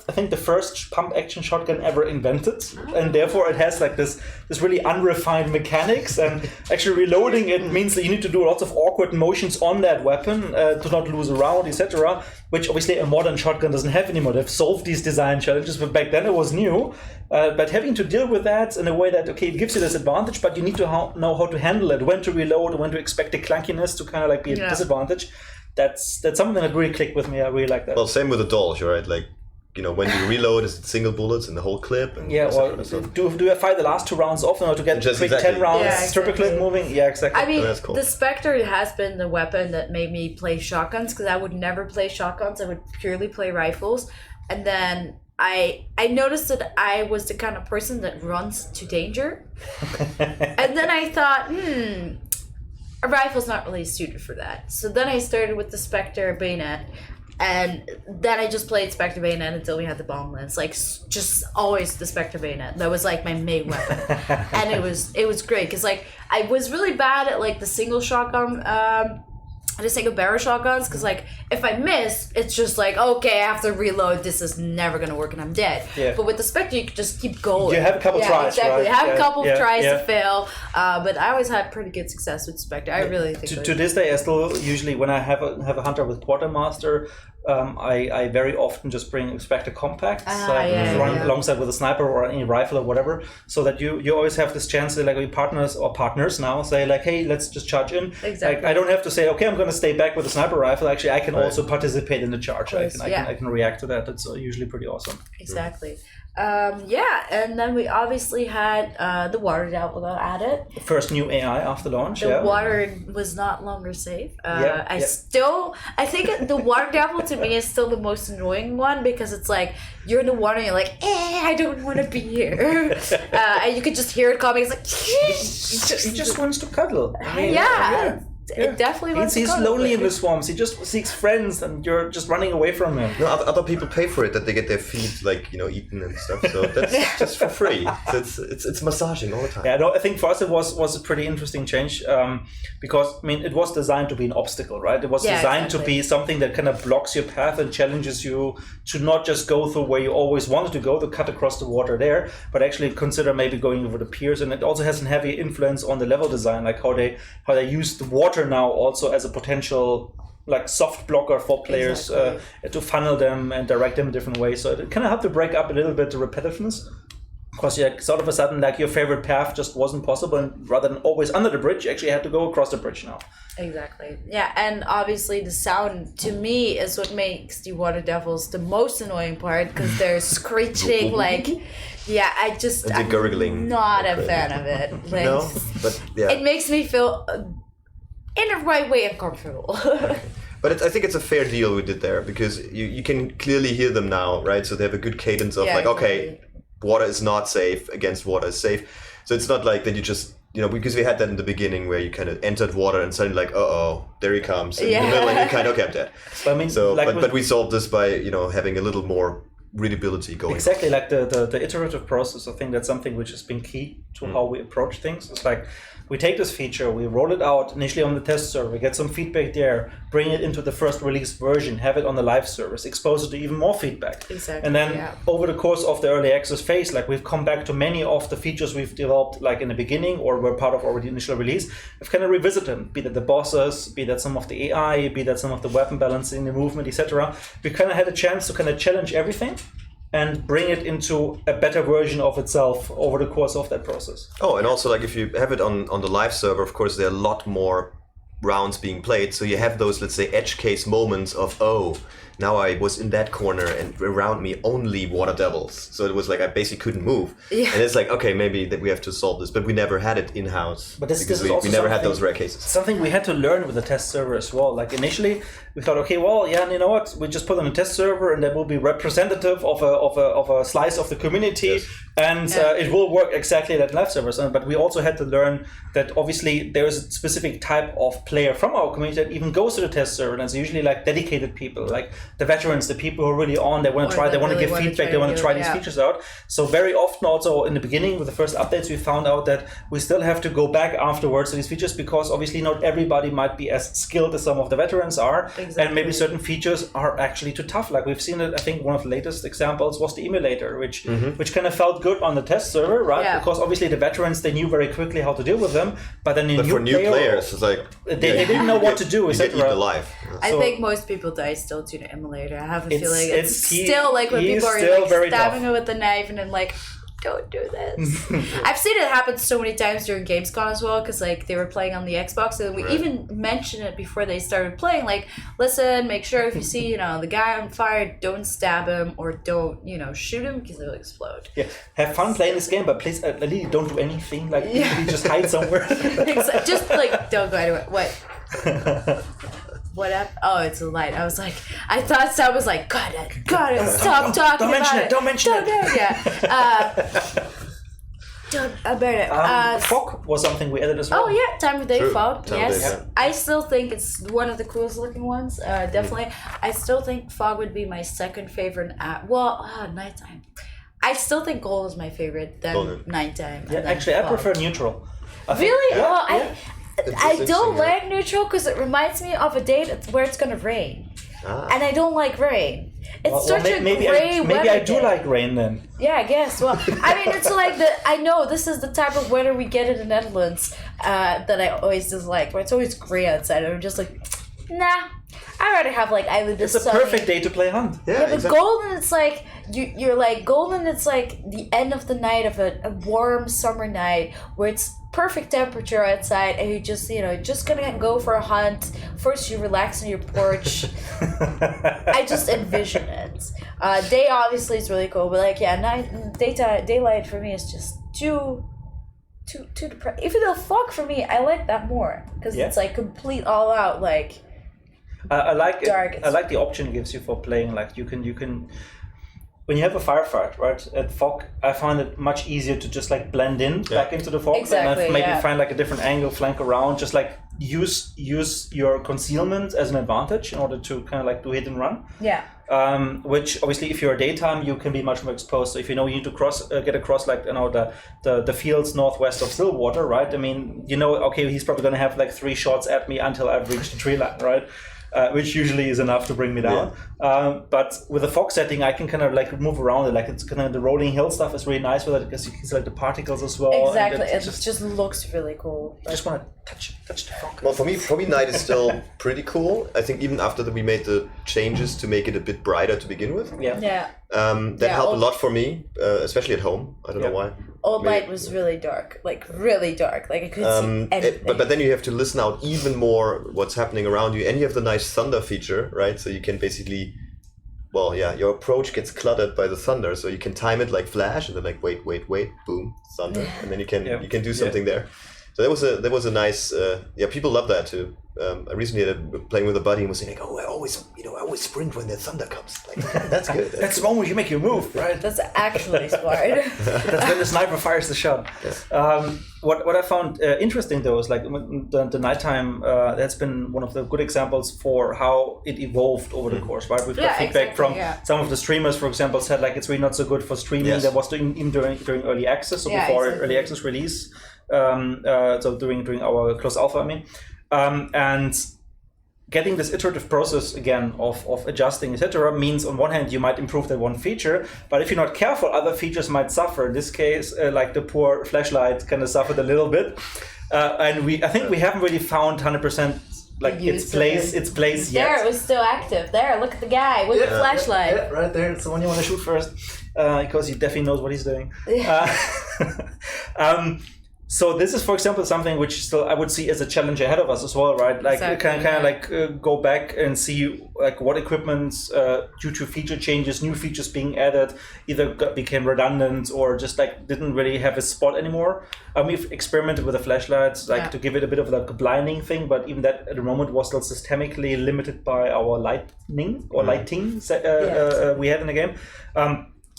I think the first pump action shotgun ever invented, and therefore it has like this really unrefined mechanics, and actually reloading it means that you need to do lots of awkward motions on that weapon to not lose a round, etc., which obviously a modern shotgun doesn't have anymore. They've solved these design challenges, but back then it was new. But having to deal with that in a way that, okay, it gives you this advantage, but you need to know how to handle it, when to reload, when to expect the clunkiness to kind of like be a disadvantage. That's something that really clicked with me. I really like that. Well, same with the Dolch, right? Like, when you reload, is it single bullets in the whole clip? And do I fire the last 2 rounds off in order to get quick 10 rounds, triple clip moving? Yeah, exactly. I mean, cool. The Spectre has been the weapon that made me play shotguns, because I would never play shotguns. I would purely play rifles. And then I noticed that I was the kind of person that runs to danger. And then I thought, a rifle's not really suited for that. So then I started with the Spectre bayonet. And then I just played Spectre bayonet until we had the bomb lens. Like, just always the Spectre bayonet. That was like my main weapon. And it was great, because like I was really bad at like the single shotgun, the single barrel shotguns, because like if I miss, it's just like, okay, I have to reload. This is never gonna work, and I'm dead. Yeah. But with the Spectre, you can just keep going. You have a couple tries, exactly. right? You have a couple of tries to fail, but I always had pretty good success with Spectre. I really think. To this day, I still usually, when I have a hunter with quartermaster, I very often just bring Spectre compacts, run alongside with a sniper or any rifle or whatever, so that you always have this chance to, like, your partners now say like, hey, let's just charge in. Exactly. Like, I don't have to say, okay, I'm going to stay back with a sniper rifle. Actually, I can also participate in the charge. I can react to that. It's usually pretty awesome. Exactly. And then we obviously had the water devil added. First new AI after launch. The water was not longer safe. I think the water devil to me is still the most annoying one, because it's like you're in the water and you're like, I don't want to be here. And you could just hear it coming. It's like he just wants to cuddle. It definitely wants to He's lonely in the swamps. He just seeks friends, and you're just running away from him. No, other people pay for it, that they get their feet eaten and stuff. So that's just for free. So it's massaging all the time. Yeah, no, I think for us it was a pretty interesting change, because it was designed to be an obstacle, right? It was designed to be something that kind of blocks your path and challenges you to not just go through where you always wanted to go, to cut across the water there, but actually consider maybe going over the piers. And it also has a heavy influence on the level design, like how they use the water now also as a potential like soft blocker for players, to funnel them and direct them in different ways. So it kind of had to break up a little bit the repetitiveness, because sort of a sudden, like, your favorite path just wasn't possible, and rather than always under the bridge, you actually had to go across the bridge now. Exactly. Yeah, and obviously the sound to me is what makes the water devils the most annoying part, because they're screeching like. Yeah, I'm gurgling. Not a fan of it. Like, no, but it makes me feel in the right way uncomfortable. But I think it's a fair deal we did there, because you can clearly hear them now, right? So they have a good cadence of okay, water is not safe against water is safe. So it's not like that you just, because we had that in the beginning where you kind of entered water and suddenly like, there he comes. And in the middle, and you're kind of, okay, I'm dead. But we solved this by, having a little more readability going. Exactly, like the iterative process. I think that's something which has been key to how we approach things. It's like, we take this feature, we roll it out initially on the test server, get some feedback there, bring it into the first release version, have it on the live service, expose it to even more feedback. Exactly. And then over the course of the early access phase, like, we've come back to many of the features we've developed like in the beginning or were part of already initial release. We've kind of revisited them, be that the bosses, be that some of the AI, be that some of the weapon balancing, the movement, etc. We kind of had a chance to kind of challenge everything and bring it into a better version of itself over the course of that process. Oh, and also, like, if you have it on the live server, of course, there are a lot more rounds being played. So you have those, let's say, edge case moments of, now I was in that corner and around me only water devils. So it was like I basically couldn't move. Yeah. And it's like, okay, maybe that we have to solve this. But we never had it in-house. But this because is also we never had those rare cases. Something we had to learn with the test server as well. Like, initially, we thought, okay, well, you know what? We just put on a test server and that will be representative of a slice of the community. Yes. And it will work exactly like live servers. But we also had to learn that obviously there is a specific type of player from our community that even goes to the test server. And it's usually like dedicated people, like the veterans, the people who are really on, they want to try, they want to give feedback, they want to try these features out. So very often also in the beginning with the first updates, we found out that we still have to go back afterwards to these features because obviously not everybody might be as skilled as some of the veterans are. Exactly. And maybe certain features are actually too tough. Like we've seen it, I think one of the latest examples was the emulator, which kind of felt good on the test server, right? Yeah. Because obviously the veterans, they knew very quickly how to deal with them, but then for new players, it's like they didn't know what to do, you get etc. eaten alive. I So- think most people die still to the emulator. I have a feeling it's he- still like when he is people are still like very stabbing tough. it with the knife and then like, don't do this. I've seen it happen so many times during Gamescom as well because like they were playing on the Xbox and we even mentioned it before they started playing. Like, listen, make sure if you see the guy on fire, don't stab him or don't shoot him because it'll explode. Yeah, have fun playing this game, but please, really don't do anything. Like, you just hide somewhere. Just like don't go anywhere. What? What up? Oh, it's a light. I was like, I thought Sam was like, got it, stop talking about it. Don't mention it. Yeah. Don't about it. Fog was something we added as well. Oh yeah, Time of Day True. fog. Time of Yes, Day, yeah. I still think it's one of the coolest looking ones. Definitely, I still think fog would be my second favorite. Nighttime. I still think gold is my favorite. Then Golden. nighttime. Yeah, and then actually, I fog. prefer neutral. I think- Really? Yeah, Well, yeah. I It's don't interesting, like neutral because it reminds me of a day where it's gonna rain, and I don't like rain. It's Well, such a maybe gray maybe weather I do day. like rain then. Yeah, I guess. Well, I mean, it's like I know this is the type of weather we get in the Netherlands that I always dislike, where it's always gray outside, and I'm just like, nah. I'd rather have like either the It's a sunny- perfect day to play hunt. Yeah, but exactly. golden, it's like you're like golden. It's like the end of the night of a warm summer night where it's perfect temperature outside, and you just just gonna go for a hunt. First, you relax on your porch. I just envision it. Day obviously is really cool, but like daylight for me is just too depressing. Even though fog for me, I like that more because Yeah. it's like complete all out like. I like it. Dark. I like the option it gives you for playing. Like you can when you have a firefight, right? At fog, I find it much easier to just like blend in back into the fog Exactly, and maybe yeah. find like a different angle, flank around, just like use your concealment as an advantage in order to kind of like do hit and run. Yeah. Which obviously, if you're daytime, you can be much more exposed. So if you need to get across like the fields northwest of Stillwater, right? I mean, okay, he's probably gonna have like 3 shots at me until I've reached the tree line, right? Which usually is enough to bring me down. But with the fog setting, I can kind of like move around it. Like it's kind of the rolling hill stuff is really nice with it because you can see like the particles as well. Exactly, and it just looks really cool. I just want to touch the fog. Well, for me, night is still pretty cool. I think even after we made the changes to make it a bit brighter to begin with, Yeah. Yeah, that helped a lot for me, especially at home. I don't know why. Old Maybe- Night was really dark, like really dark. Like I couldn't see anything. But then you have to listen out even more what's happening around you, and you have the nice thunder feature, right? So you can basically, your approach gets cluttered by the thunder, so you can time it like flash, and then like wait, boom, thunder, and then you can do something there. So that was a nice. People love that too. I recently had playing with a buddy and was saying like, I always sprint when the thunder comes. Like that's good. That's the moment you make your move, right? That's actually smart. That's when the sniper fires the shot. What I found interesting though is like the nighttime. That's been one of the good examples for how it evolved over the course, right? We've got feedback from some of the streamers, for example, said like it's really not so good for streaming. Yes. That was during early access, so before early access release. So during our closed alpha, I mean. And getting this iterative process again of adjusting, etc., means on one hand you might improve that one feature, but if you're not careful, other features might suffer. In this case, like the poor flashlight kind of suffered a little bit, and I think we haven't really found 100% like its place yet. There, it was still active. There, look at the guy with the flashlight. Yeah, right there. It's the one you want to shoot first, because he definitely knows what he's doing. So this is, for example, something which still I would see as a challenge ahead of us as well, right? Like go back and see like what equipments due to feature changes, new features being added, either became redundant or just like didn't really have a spot anymore. We've experimented with the flashlights, to give it a bit of like a blinding thing, but even that at the moment was still systemically limited by our lighting we had in the game.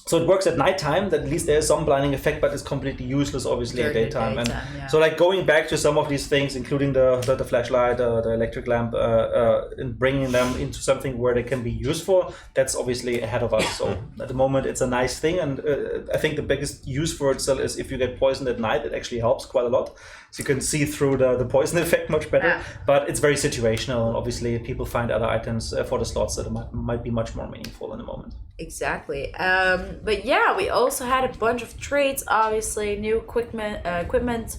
So it works at nighttime, that at least there's some blinding effect, but it's completely useless, obviously, at daytime. And so like going back to some of these things, including the flashlight, the electric lamp, and bringing them into something where they can be useful, that's obviously ahead of us. So at the moment, it's a nice thing. And I think the biggest use for it still is if you get poisoned at night, it actually helps quite a lot. So you can see through the poison effect much better. But it's very situational. Obviously, people find other items for the slots that might be much more meaningful in the moment. Exactly. But yeah, we also had a bunch of trades, obviously, new equipment,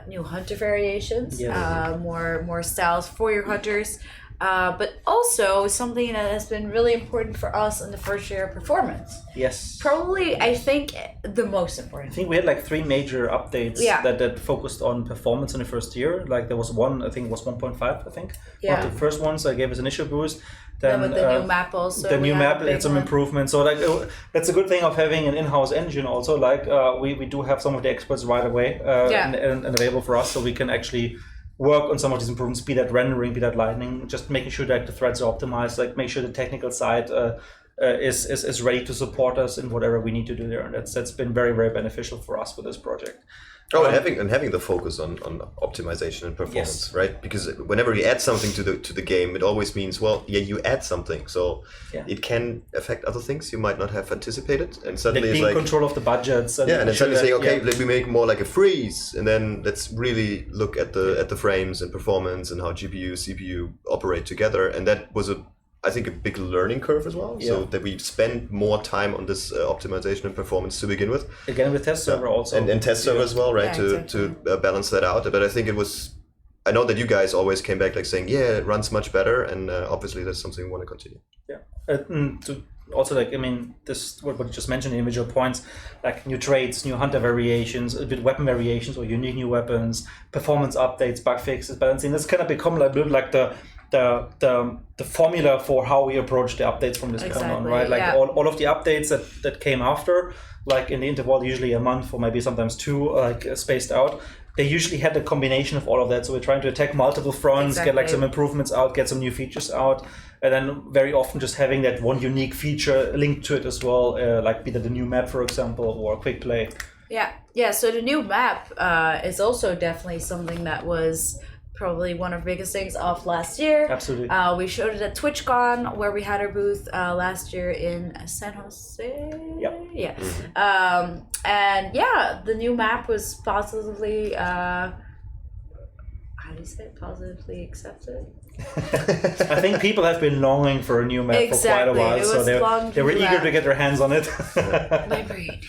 new hunter variations, more styles for your hunters, but also something that has been really important for us in the first year of performance. Yes. Probably, I think, the most important. I think we had like 3 major updates that focused on performance in the first year. Like there was one, I think it was 1.5, I think. One of the first ones that gave us initial boost. Then with the new map also. The new map had some improvements. So like that's a good thing of having an in-house engine also. Like we do have some of the experts right away and available for us, so we can actually work on some of these improvements, be that rendering, be that lighting, just making sure that the threads are optimized, like make sure the technical side is ready to support us in whatever we need to do there. And that's been very, very beneficial for us with this project. Oh, and having the focus on optimization and performance, right? Because whenever you add something to the game, it always means, well, you add something, so it can affect other things you might not have anticipated, and suddenly it's like control of the budgets. And and then suddenly say, okay, let me make more like a freeze, and then let's really look at the frames and performance and how GPU, CPU operate together, and that was I think a big learning curve as well. So that we spend more time on this optimization and performance to begin with. Again, with test server also. And test server as well, right? To balance that out. But I think I know that you guys always came back like saying, it runs much better. And obviously that's something we want to continue. Also, like, I mean, this what you just mentioned, individual points, like new traits, new hunter variations, a bit weapon variations or unique new weapons, performance updates, bug fixes, balancing. This kind of become like a bit like the formula for how we approach the updates from this point on, right? Like all of the updates that came after, like in the interval, usually a month or maybe sometimes 2, like spaced out. They usually had a combination of all of that. So we're trying to attack multiple fronts, get like some improvements out, get some new features out, and then very often just having that one unique feature linked to it as well, like be that the new map, for example, or quick play. Yeah. So the new map is also definitely something that was probably one of the biggest things of last year. Absolutely. We showed it at TwitchCon, where we had our booth last year in San Jose. Yep. Yeah. And the new map was positively, how do you say it? Positively accepted? I think people have been longing for a new map for quite a while, so they were eager to get their hands on it. My brain.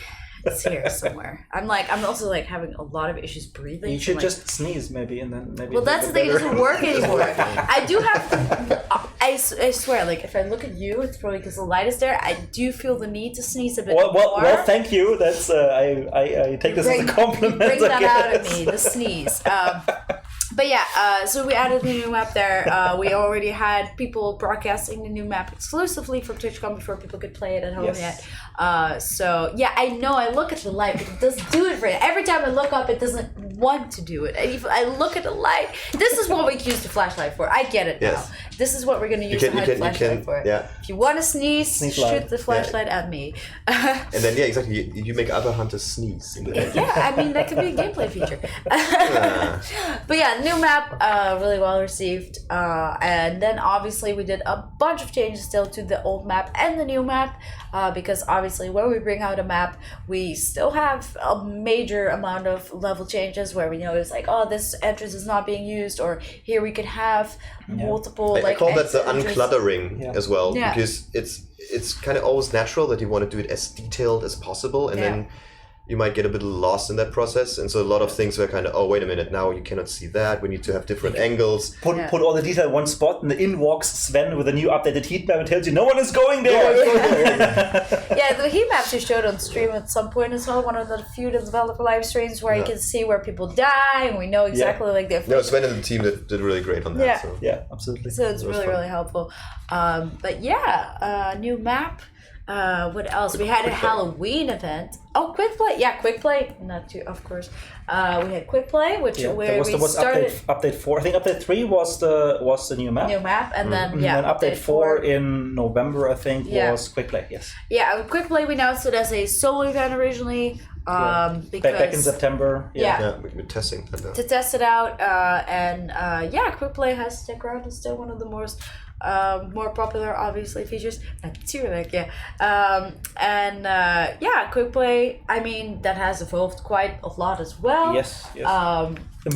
It's here somewhere. I'm also like having a lot of issues breathing. You should just sneeze maybe, and then maybe. Well, that's the thing. It doesn't work anymore. I do have. I swear, like if I look at you, it's probably because the light is there. I do feel the need to sneeze a bit more. Well, thank you. That's I take this as a compliment. Bring that out of me, the sneeze. But yeah, so we added the new map there. We already had people broadcasting the new map exclusively from TwitchCon before people could play it at home yet. So yeah, I know I look at the light, but it doesn't do it for it. Every time I look up, it doesn't want to do it. If I look at the light, this is what we use the flashlight for. I get it now. This is what we're going to use the flashlight for. Yeah. If you want to sneeze, shoot the flashlight at me. And then exactly. You make other hunters sneeze. I mean that could be a gameplay feature. But yeah, new map, really well received. And then obviously we did a bunch of changes still to the old map and the new map, because obviously when we bring out a map, we still have a major amount of level changes where we notice like, oh, this entrance is not being used, or here we could have multiple. I call that the uncluttering as well, because it's kind of always natural that you want to do it as detailed as possible, and then you might get a bit lost in that process, and so a lot of things were kind of, oh, wait a minute, now you cannot see that, we need to have different angles. Put all the detail in one spot, and in walks Sven with a new updated heat map and tells you no one is going there. The heat maps you showed on stream at some point as well, one of the few developer live streams where you can see where people die, and we know exactly like the. No, Sven and the team did really great on that. Yeah, absolutely. So it's really helpful. But new map. What else? We had a Halloween event. Oh, quick play. Yeah, quick play. Not too, of course. We had quick play, which where we started. Update 4. I think update 3 was the new map. New map, and then And then update 4 in November, I think, was quick play. Yes. Yeah, quick play. We announced it as a solo event originally. Because back in September. Yeah, we're testing that. To test it out, and quick play has stick around. It's still one of the most more popular, obviously, features. Natuurlijk, quick play. I mean, that has evolved quite a lot as well. Yes.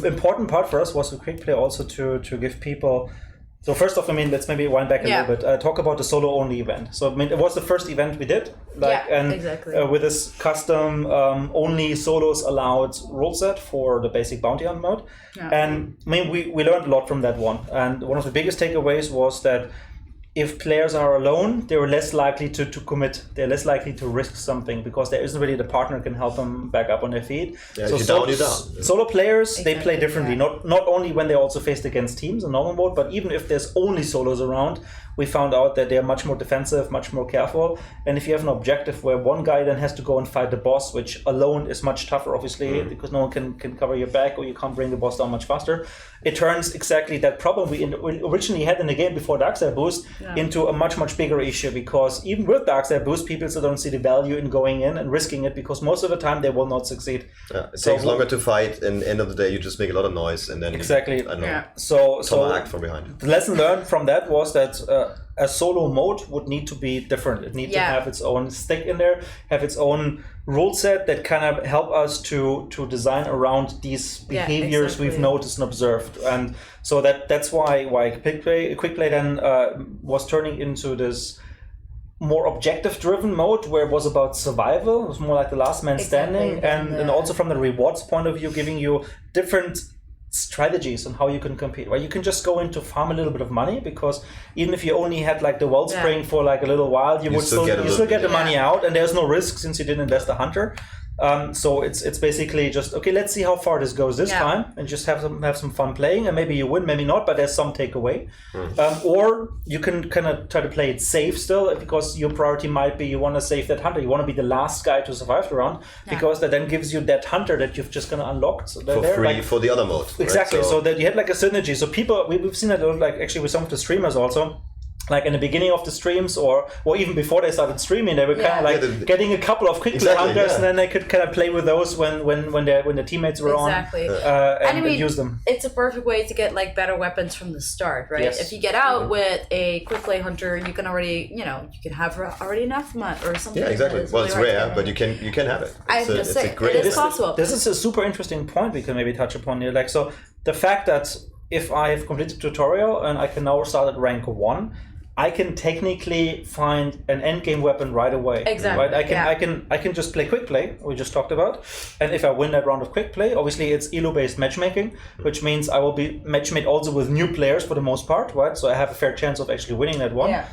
Important part for us was with quick play also to give people. So first off, I mean, let's maybe wind back a little bit. Talk about the solo only event. So I mean, it was the first event we did, exactly. With this custom only solos allowed rule set for the basic bounty hunt mode. Yeah. And I mean, we learned a lot from that one. And one of the biggest takeaways was that if players are alone, they're less likely to commit. They're less likely to risk something because there isn't really the partner who can help them back up on their feet. Yeah, so you're down. Solo players, they play differently. Not only when they're also faced against teams in normal mode, but even if there's only solos around, we found out that they're much more defensive, much more careful. And if you have an objective where one guy then has to go and fight the boss, which alone is much tougher, obviously, because no one can cover your back or you can't bring the boss down much faster, it turns exactly that problem we originally had in the game before Darkside Boost into a much, much bigger issue, because even with Darkside Boost, people still don't see the value in going in and risking it, because most of the time they will not succeed. Yeah, it takes longer to fight, and end of the day you just make a lot of noise, and then so act from behind. The lesson learned from that was that a solo mode would need to be different. It needs to have its own stick in there, have its own rule set that kind of help us to design around these behaviors we've noticed and observed. And so that's why quick play then was turning into this more objective driven mode where it was about survival. It was more like the last man standing, and also from the rewards point of view, giving you different strategies on how you can compete. Right, you can just go in to farm a little bit of money, because even if you only had like the wellspring for like a little while, you would still get the money out, and there's no risk since you didn't invest a hunter. So it's basically just, okay, let's see how far this goes this time, and just have some fun playing, and maybe you win, maybe not, but there's some takeaway. Or you can kind of try to play it safe still, because your priority might be you want to save that hunter, you want to be the last guy to survive the round, because that then gives you that hunter that you've just kind of unlocked for free, for the other mode. Exactly, right? So that you had like a synergy. So people, we've seen it like actually with some of the streamers also. Like in the beginning of the streams, or even before they started streaming, they were kind of like getting a couple of quick play hunters, and then they could kind of play with those when their teammates were on, and use them. It's a perfect way to get like better weapons from the start, right? Yes. If you get out with a quick play hunter, you can already, you can have already enough mud or something. Yeah, exactly. Well, it's rare, but you can have it. It is possible. This is a super interesting point we can maybe touch upon here. Like, so the fact that if I have completed the tutorial and I can now start at rank 1, I can technically find an endgame weapon right away. Exactly. Right? I can just play quick play, we just talked about, and if I win that round of quick play, obviously it's elo-based matchmaking, which means I will be matchmade also with new players for the most part, right? So I have a fair chance of actually winning that one. Yeah.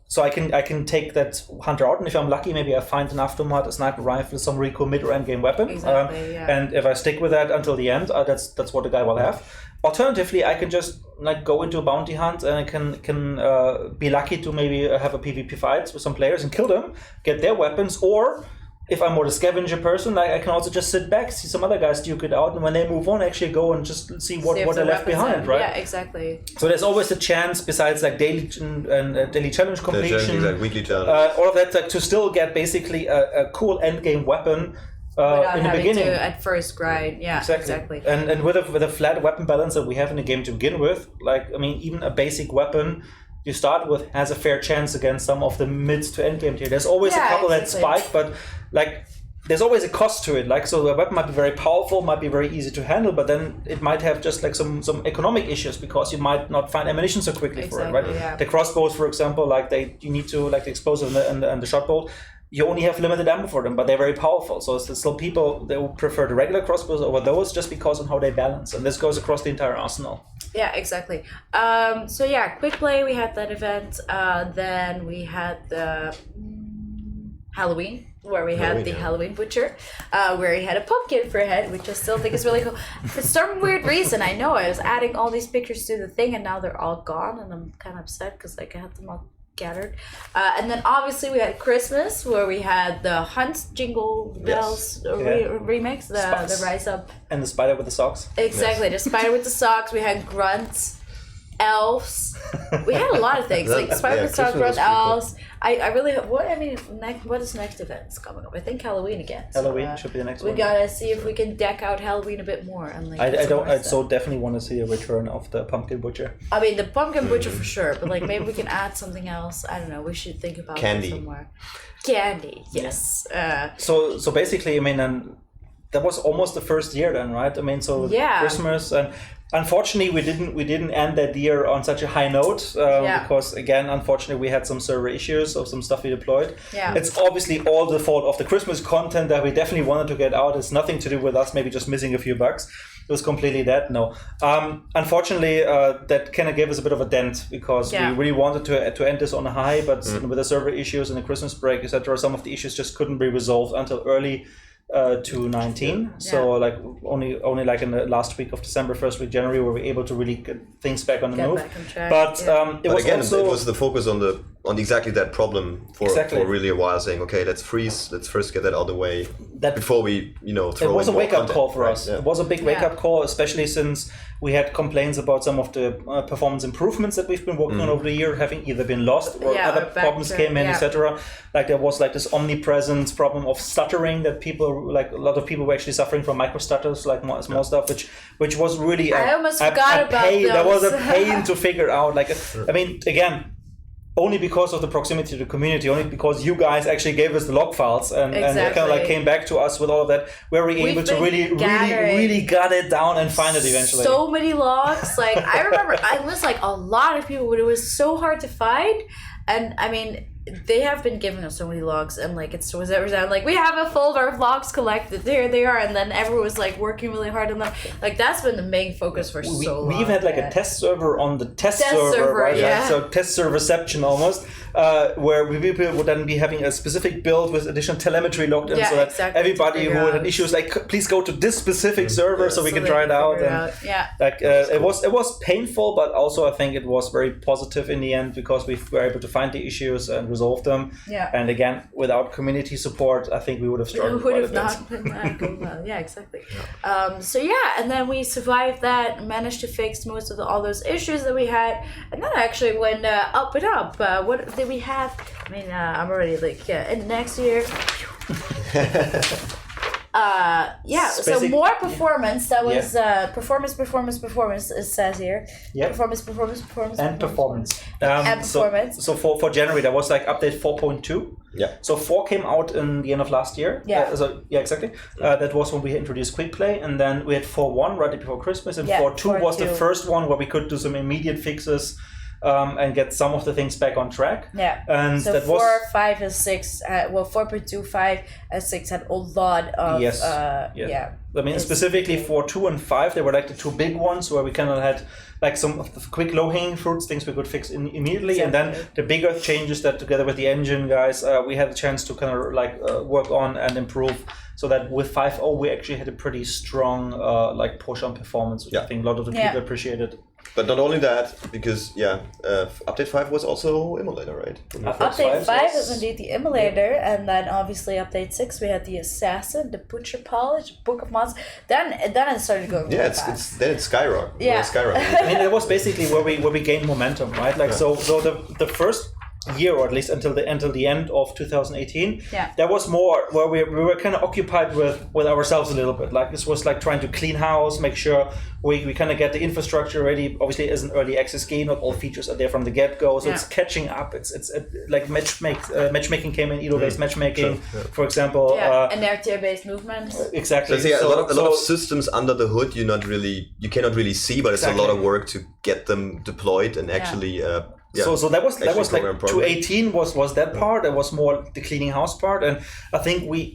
So I can take that hunter out, and if I'm lucky, maybe I find an aftermath, a sniper rifle, some really cool mid or end game weapon. Exactly, And if I stick with that until the end, that's what the guy will have. Alternatively, I can just like go into a bounty hunt, and I can be lucky to maybe have a PvP fight with some players and kill them, get their weapons, or if I'm more the scavenger person, I can also just sit back, see some other guys duke it out, and when they move on, actually go and just see what they left behind, right? Yeah, exactly. So there's always a chance, besides like daily and daily challenge completion, weekly challenge, all of that, to still get basically a cool end game weapon. In the beginning, to at first grind, exactly. And with a flat weapon balance that we have in the game to begin with, like I mean, even a basic weapon you start with has a fair chance against some of the mid to end game tier. There's always a couple that spike, but like there's always a cost to it. Like, so the weapon might be very powerful, might be very easy to handle, but then it might have just like some economic issues, because you might not find ammunition so quickly for it, right? Yeah. The crossbows, for example, like you need to like the explosive and the shot bolt. You only have limited ammo for them, but they're very powerful. So there's still people that would prefer the regular crossbows over those, just because of how they balance. And this goes across the entire arsenal. Yeah, exactly. Quick play, we had that event. Then we had the Halloween, where we had the Halloween butcher, where he had a pumpkin for a head, which I still think is really cool. For some weird reason, I know I was adding all these pictures to the thing, and now they're all gone, and I'm kind of upset because like I had them all gathered. And then obviously we had Christmas, where we had the Hunt Jingle Bells remix, the Rise Up. And the spider with the socks. Exactly, the spider with the socks. We had grunts, elves. We had a lot of things, like spider with socks, grunts, elves. Cool. I really, what is next events coming up? I think Halloween again. So, Halloween should be the next one. We gotta see if we can deck out Halloween a bit more. And like, I so definitely want to see a return of the pumpkin butcher. I mean, the pumpkin butcher for sure, but like maybe we can add something else. I don't know. We should think about candy. That somewhere. Candy, yes. So basically, I mean, that was almost the first year then, right? I mean, so Christmas, and unfortunately we didn't end that year on such a high note because again, unfortunately, we had some server issues of some stuff we deployed. Yeah. It's obviously all the fault of the Christmas content that we definitely wanted to get out. It's nothing to do with us maybe just missing a few bugs. It was completely that. No, unfortunately, that kind of gave us a bit of a dent because we really wanted to end this on a high, but with the server issues and the Christmas break, etc., some of the issues just couldn't be resolved until early 2019. So like only like in the last week of December, first week January, were we able to really get things back on the move. But it was the focus on exactly that problem for really a while, saying let's freeze, let's first get that out of the way before we throw it was a wake-up call for right? us. It was a big wake-up call, especially since we had complaints about some of the performance improvements that we've been working on over the year having either been lost or other problems came in, etc. Like there was like this omnipresent problem of stuttering that people, like a lot of people were actually suffering from micro stutters, like small stuff, which was really I almost forgot about those. That was a pain to figure out. Like, I mean, again, only because of the proximity to the community, only because you guys actually gave us the log files and kind of like came back to us with all of that, where we able to really gut it down and find it eventually. So many logs. Like I remember, I was like a lot of people, but it was so hard to find. And I mean, they have been giving us so many logs, and like it was ever down. Like we have a folder of logs collected. There they are, and then everyone was like working really hard on them. Like that's been the main focus for so long. We even had like a test server on the test server, right? Yeah. So test serverception almost, where people would then be having a specific build with additional telemetry logged in, so that everybody who had issues, like, please go to this specific server so we can try it out. Like it was painful, but also I think it was very positive in the end because we were able to find the issues and resolve them. And again, without community support, I think we would have struggled. It would have not been that going well. Yeah, exactly. And then we survived that, managed to fix most of all those issues that we had, and then actually went up and up. What did we have? I mean, I'm already like in the next year. So more performance. That was performance. It says here. Yeah. Performance. And performance. So for January, there was like update 4.2. Yeah. So 4 came out in the end of last year. Yeah. Exactly. That was when we introduced Quick Play, and then we had 4.1 right before Christmas, and 4.2 was the first one where we could do some immediate fixes. And get some of the things back on track. Yeah. And so that 4, 5, and 6. 4.2, 5, and 6 had a lot of. I mean, specifically 4, 2, and 5, they were like the two big ones where we kind of had like some of the quick low-hanging fruits, things we could fix immediately, and then the bigger changes that together with the engine guys, we had a chance to kind of like work on and improve. So that with 5.0, we actually had a pretty strong like push on performance, which I think a lot of the people appreciated. But not only that, because update 5 was also emulator, right? Update 5 is indeed the emulator, and then obviously update 6 we had the assassin, the butcher polish, book of mods. Then it started going really fast. Then it's skyrocket. Yeah. I mean, it was basically where we gained momentum, right? Like so the first year, or at least until the end of 2018, there was more where we were kind of occupied with ourselves a little bit. Like this was like trying to clean house, make sure we kind of get the infrastructure ready. Obviously, it is an early access game, not all features are there from the get-go, so it's catching up. It's like matchmaking came in, elo-based matchmaking, for example. And their tier-based movement. Exactly. So, a lot of systems under the hood you cannot really see, but it's a lot of work to get them deployed and actually. So that was like 2018 was that part. That was more the cleaning house part, and I think we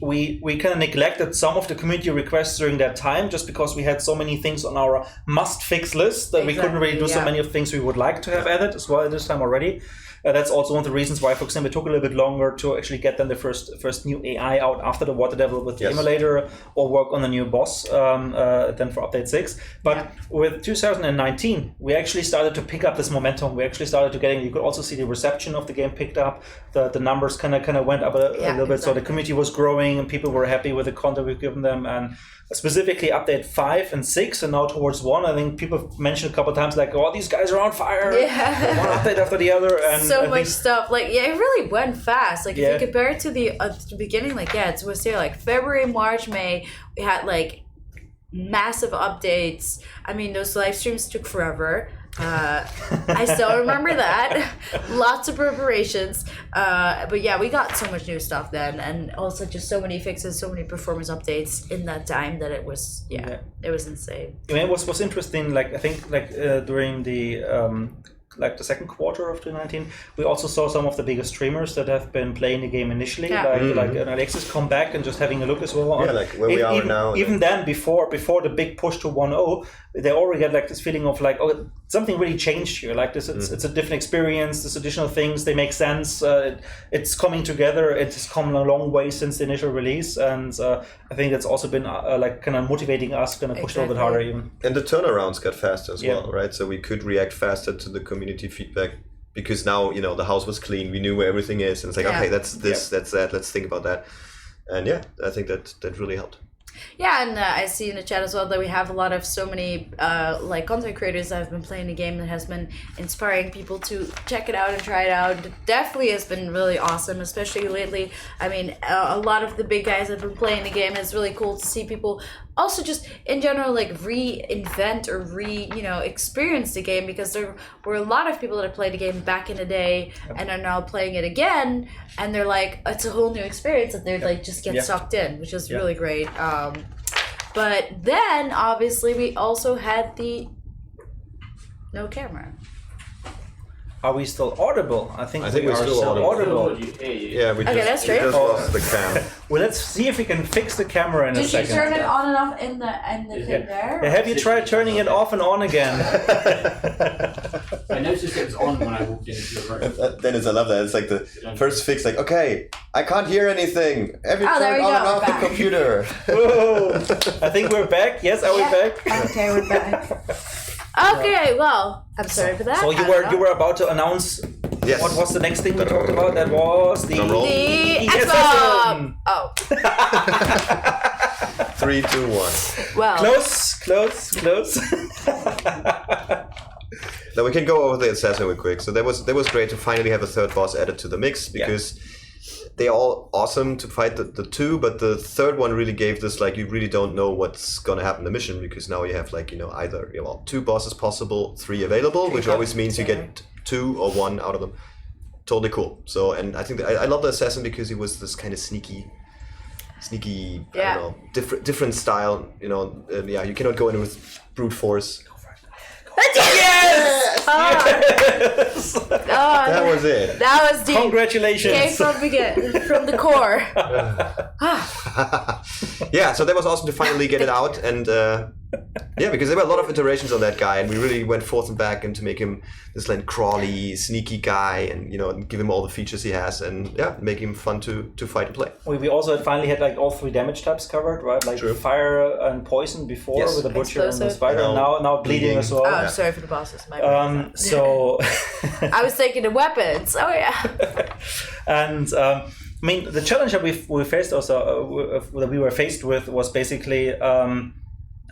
kind of neglected some of the community requests during that time just because we had so many things on our must fix list that we couldn't really do so many of things we would like to have added as well at this time already. that's also one of the reasons why, for example, it took a little bit longer to actually get then the first new AI out after the Water Devil with the emulator, or work on the new boss then for update 6. But with 2019, we actually started to pick up this momentum. We actually started to getting. You could also see the reception of the game picked up. The numbers kind of went up a little bit. So the community was growing, and people were happy with the content we've given them. And specifically update 5 and 6, and now towards 1, I think people mentioned a couple of times like, oh, these guys are on fire. One update after the other, and so much stuff. Like, it really went fast. Like, if you compare it to the beginning, like, it was here like February, March, May. We had like massive updates. I mean, those live streams took forever. I still remember that. Lots of preparations. But yeah, we got so much new stuff then, and also just so many fixes, so many performance updates in that time that it was it was insane. I mean, it was interesting. Like, I think during the the second quarter of 2019, we also saw some of the biggest streamers that have been playing the game initially, like Alexis come back and just having a look as well. Like where we are now. Even then, before the big push to 1.0, they already had like this feeling of like, oh, something really changed here. Like this, it's a different experience. There's additional things. They make sense. It's coming together. It's come a long way since the initial release, and I think that's also been like kind of motivating us, going to push a little bit harder even. And the turnarounds got faster as well, right? So we could react faster to the community feedback, because now the house was clean. We knew where everything is, and it's like, okay, that's this, that's that. Let's think about that. And I think that really helped. Yeah, and I see in the chat as well that we have a lot of so many like content creators that have been playing the game that has been inspiring people to check it out and try it out. It definitely has been really awesome, especially lately. I mean, a lot of the big guys have been playing the game. It's really cool to see people also just in general like reinvent or experience the game, because there were a lot of people that played the game back in the day and are now playing it again, and they're like, it's a whole new experience, and they're like just get sucked in, which is really great. But then obviously we also had the no camera. Are we still audible? I think we're still audible. Yeah, we that's straight. just lost the cam. Well, let's see if we can fix the camera in a second. Did you turn it on and off in the thing there? Yeah, have you tried turning it off and on again? I noticed it was on when I walked into the room. Dennis, I love that. It's like the first fix, like, okay, I can't hear anything. Have you turned on and off the computer? Whoa. I think we're back. Yes, are we back? Okay, we're back. Okay, well, I'm sorry for that. So you were about to announce what was the next thing we talked about? That was the Xbox. Oh. 3, 2, 1. Well. Close. Now we can go over the assassin real quick. So that was great to finally have a third boss added to the mix, because they're all awesome to fight the two, but the third one really gave this, like, you really don't know what's gonna happen in the mission, because now you have like, either 2 bosses possible, 3 available, which always means you get 2 or 1 out of them. Totally cool. So, and I think I love the assassin because he was this kind of sneaky, I don't know, different style. You cannot go in with brute force. Yes! Yes! That was it. That was deep. Congratulations. Came from the core. Yeah, so that was awesome to finally get it out, and because there were a lot of iterations on that guy, and we really went forth and back and to make him this like crawly, sneaky guy, and give him all the features he has, and make him fun to fight and play. We also finally had like all 3 damage types covered, right? Like fire and poison before with the butcher and the spider, and now bleeding as well. Oh, I'm sorry for the bosses. So I was thinking the weapons. Oh yeah. And I mean, the challenge that we faced also that we were faced with was basically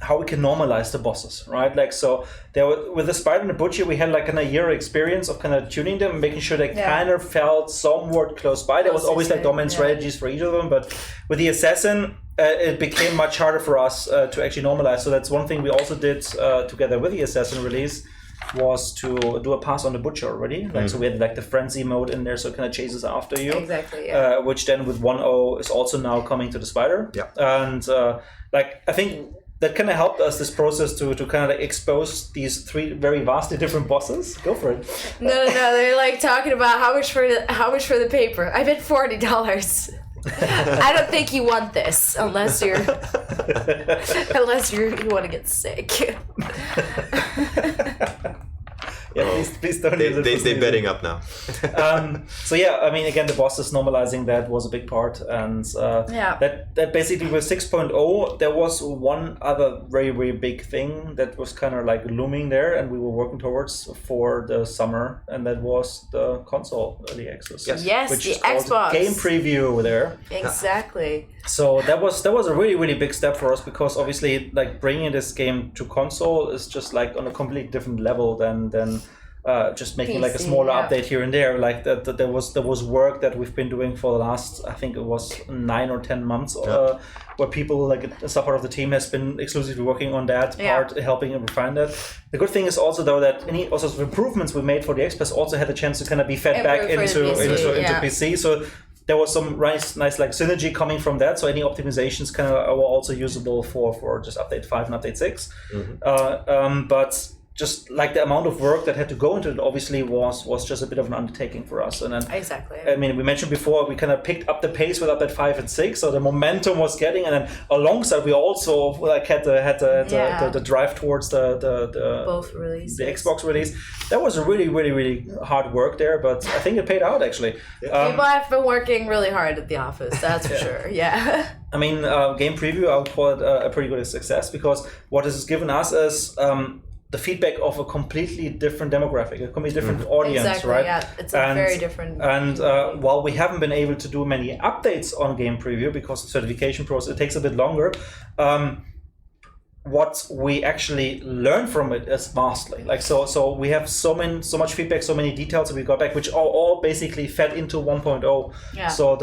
how we can normalize the bosses, right? Like, so there with the spider and the butcher, we had like a year experience of kind of tuning them, making sure they kind of felt somewhat close by. There was always like dominant strategies for each of them, but with the assassin, it became much harder for us to actually normalize. So that's one thing we also did together with the assassin release, was to do a pass on the butcher already. Like, so we had like the frenzy mode in there, so it kind of chases after you. Exactly. Which then with 1.0 is also now coming to the spider. Yeah. And I think that kind of helped us, this process, to kind of expose these 3 very vastly different bosses. Go for it. No. They're like talking about how much for the paper. I bet $40. I don't think you want this unless you want to get sick. Yeah, please don't use it. They're betting up now. So yeah, I mean, again, the bosses normalizing that was a big part, and that basically with 6.0, there was one other very, very big thing that was kind of like looming there, and we were working towards for the summer, and that was the console early access. Yes, which the is called Xbox game preview there. Exactly. So that was a really, really big step for us, because obviously, like, bringing this game to console is just like on a completely different level than just making PC, like a smaller update here and there. Like that there was work that we've been doing for the last, I think it was 9 or 10 months, where people, like a subpart of the team has been exclusively working on that part, helping and refine that. The good thing is also though that any sorts of improvements we made for the Express also had a chance to kind of be fed back into PC. So there was some nice like synergy coming from that. So any optimizations kind of were also usable for just update 5 and update 6. But just like the amount of work that had to go into it obviously was just a bit of an undertaking for us. And then I mean, we mentioned before, we kind of picked up the pace with update 5 and 6, so the momentum was getting, and then alongside we also like had the drive towards the both releases, the Xbox release. That was a really, really, really hard work there, but I think it paid out actually. People have been working really hard at the office, that's for sure. Yeah. I mean, game preview, I would call it a pretty good success, because what this has given us is the feedback of a completely different demographic, a completely different audience, right? Yeah, it's a very different. And while we haven't been able to do many updates on game preview because the certification process, it takes a bit longer. What we actually learn from it is vastly. Like so we have so much feedback, so many details that we got back, which are all basically fed into 1.0. Yeah. So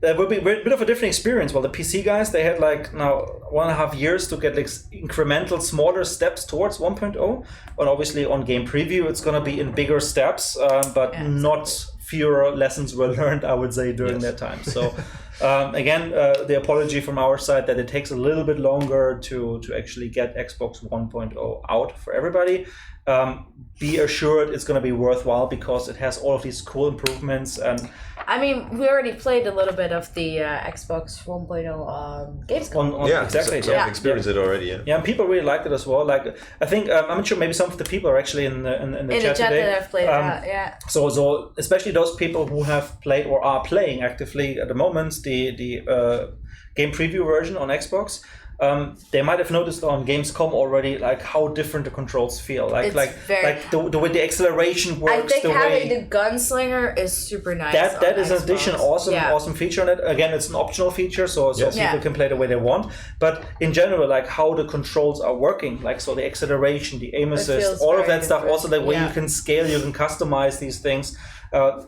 that would be a bit of a different experience. Well, the PC guys, they had like now 1.5 years to get like incremental, smaller steps towards 1.0. And obviously on game preview, it's going to be in bigger steps, but not fewer lessons were learned, I would say, during that time. So again, the apology from our side that it takes a little bit longer to actually get Xbox 1.0 out for everybody. Be assured it's going to be worthwhile, because it has all of these cool improvements. And I mean, we already played a little bit of the Xbox 1.0 Gamescom. Exactly. I've experienced it already. Yeah, and people really liked it as well. Like, I think I'm not sure, maybe some of the people are actually in the chat today. That have played that, yeah. So especially those people who have played or are playing actively at the moment the game preview version on Xbox. They might have noticed on Gamescom already, like how different the controls feel. Like the way the acceleration works. I think having the gunslinger is super nice. That is an an addition, awesome feature on it. Again, it's an optional feature, so people can play the way they want. But in general, like how the controls are working, like so the acceleration, the aim assist, all of that stuff. Also the way you can scale, you can customize these things.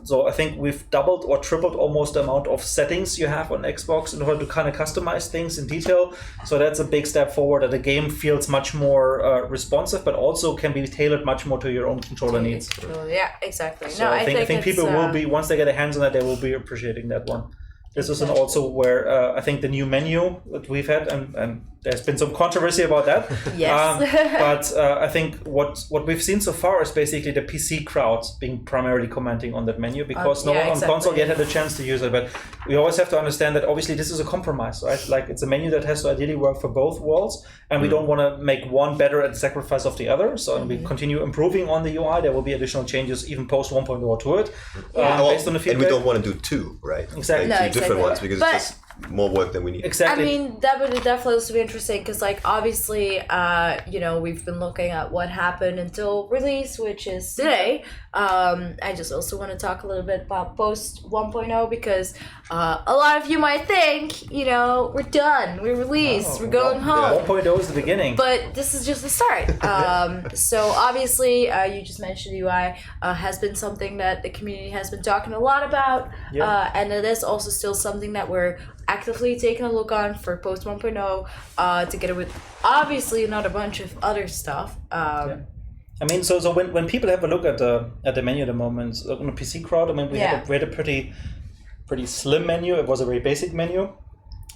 So I think we've doubled or tripled almost the amount of settings you have on Xbox in order to kind of customize things in detail. So that's a big step forward, that the game feels much more responsive, but also can be tailored much more to your own controller needs. Yeah, exactly. So I think people will be, once they get their hands on that, they will be appreciating that one. This is also where I think the new menu that we've had, and there's been some controversy about that. Yes. But I think what we've seen so far is basically the PC crowd being primarily commenting on that menu, because no one on console yet had a chance to use it. But we always have to understand that obviously this is a compromise, right? Like, it's a menu that has to ideally work for both worlds, and we don't want to make one better at the sacrifice of the other. So we continue improving on the UI. There will be additional changes even post 1.0 to it, based on the feedback. And we don't want to do two, right? Exactly. Like two different ones, because it's just more work than we need. Exactly. I mean, that would definitely also be interesting, because like obviously we've been looking at what happened until release, which is today. I just also want to talk a little bit about post 1.0, because a lot of you might think, we're done, we're released, we're going home. 1.0 is the beginning, but this is just the start. So obviously you just mentioned UI has been something that the community has been talking a lot about, and it is also still something that we're actively taking a look on for post 1.0, together with obviously another bunch of other stuff. I mean, so when people have a look at the menu at the moment, on the PC crowd, I mean, we had a pretty slim menu. It was a very basic menu,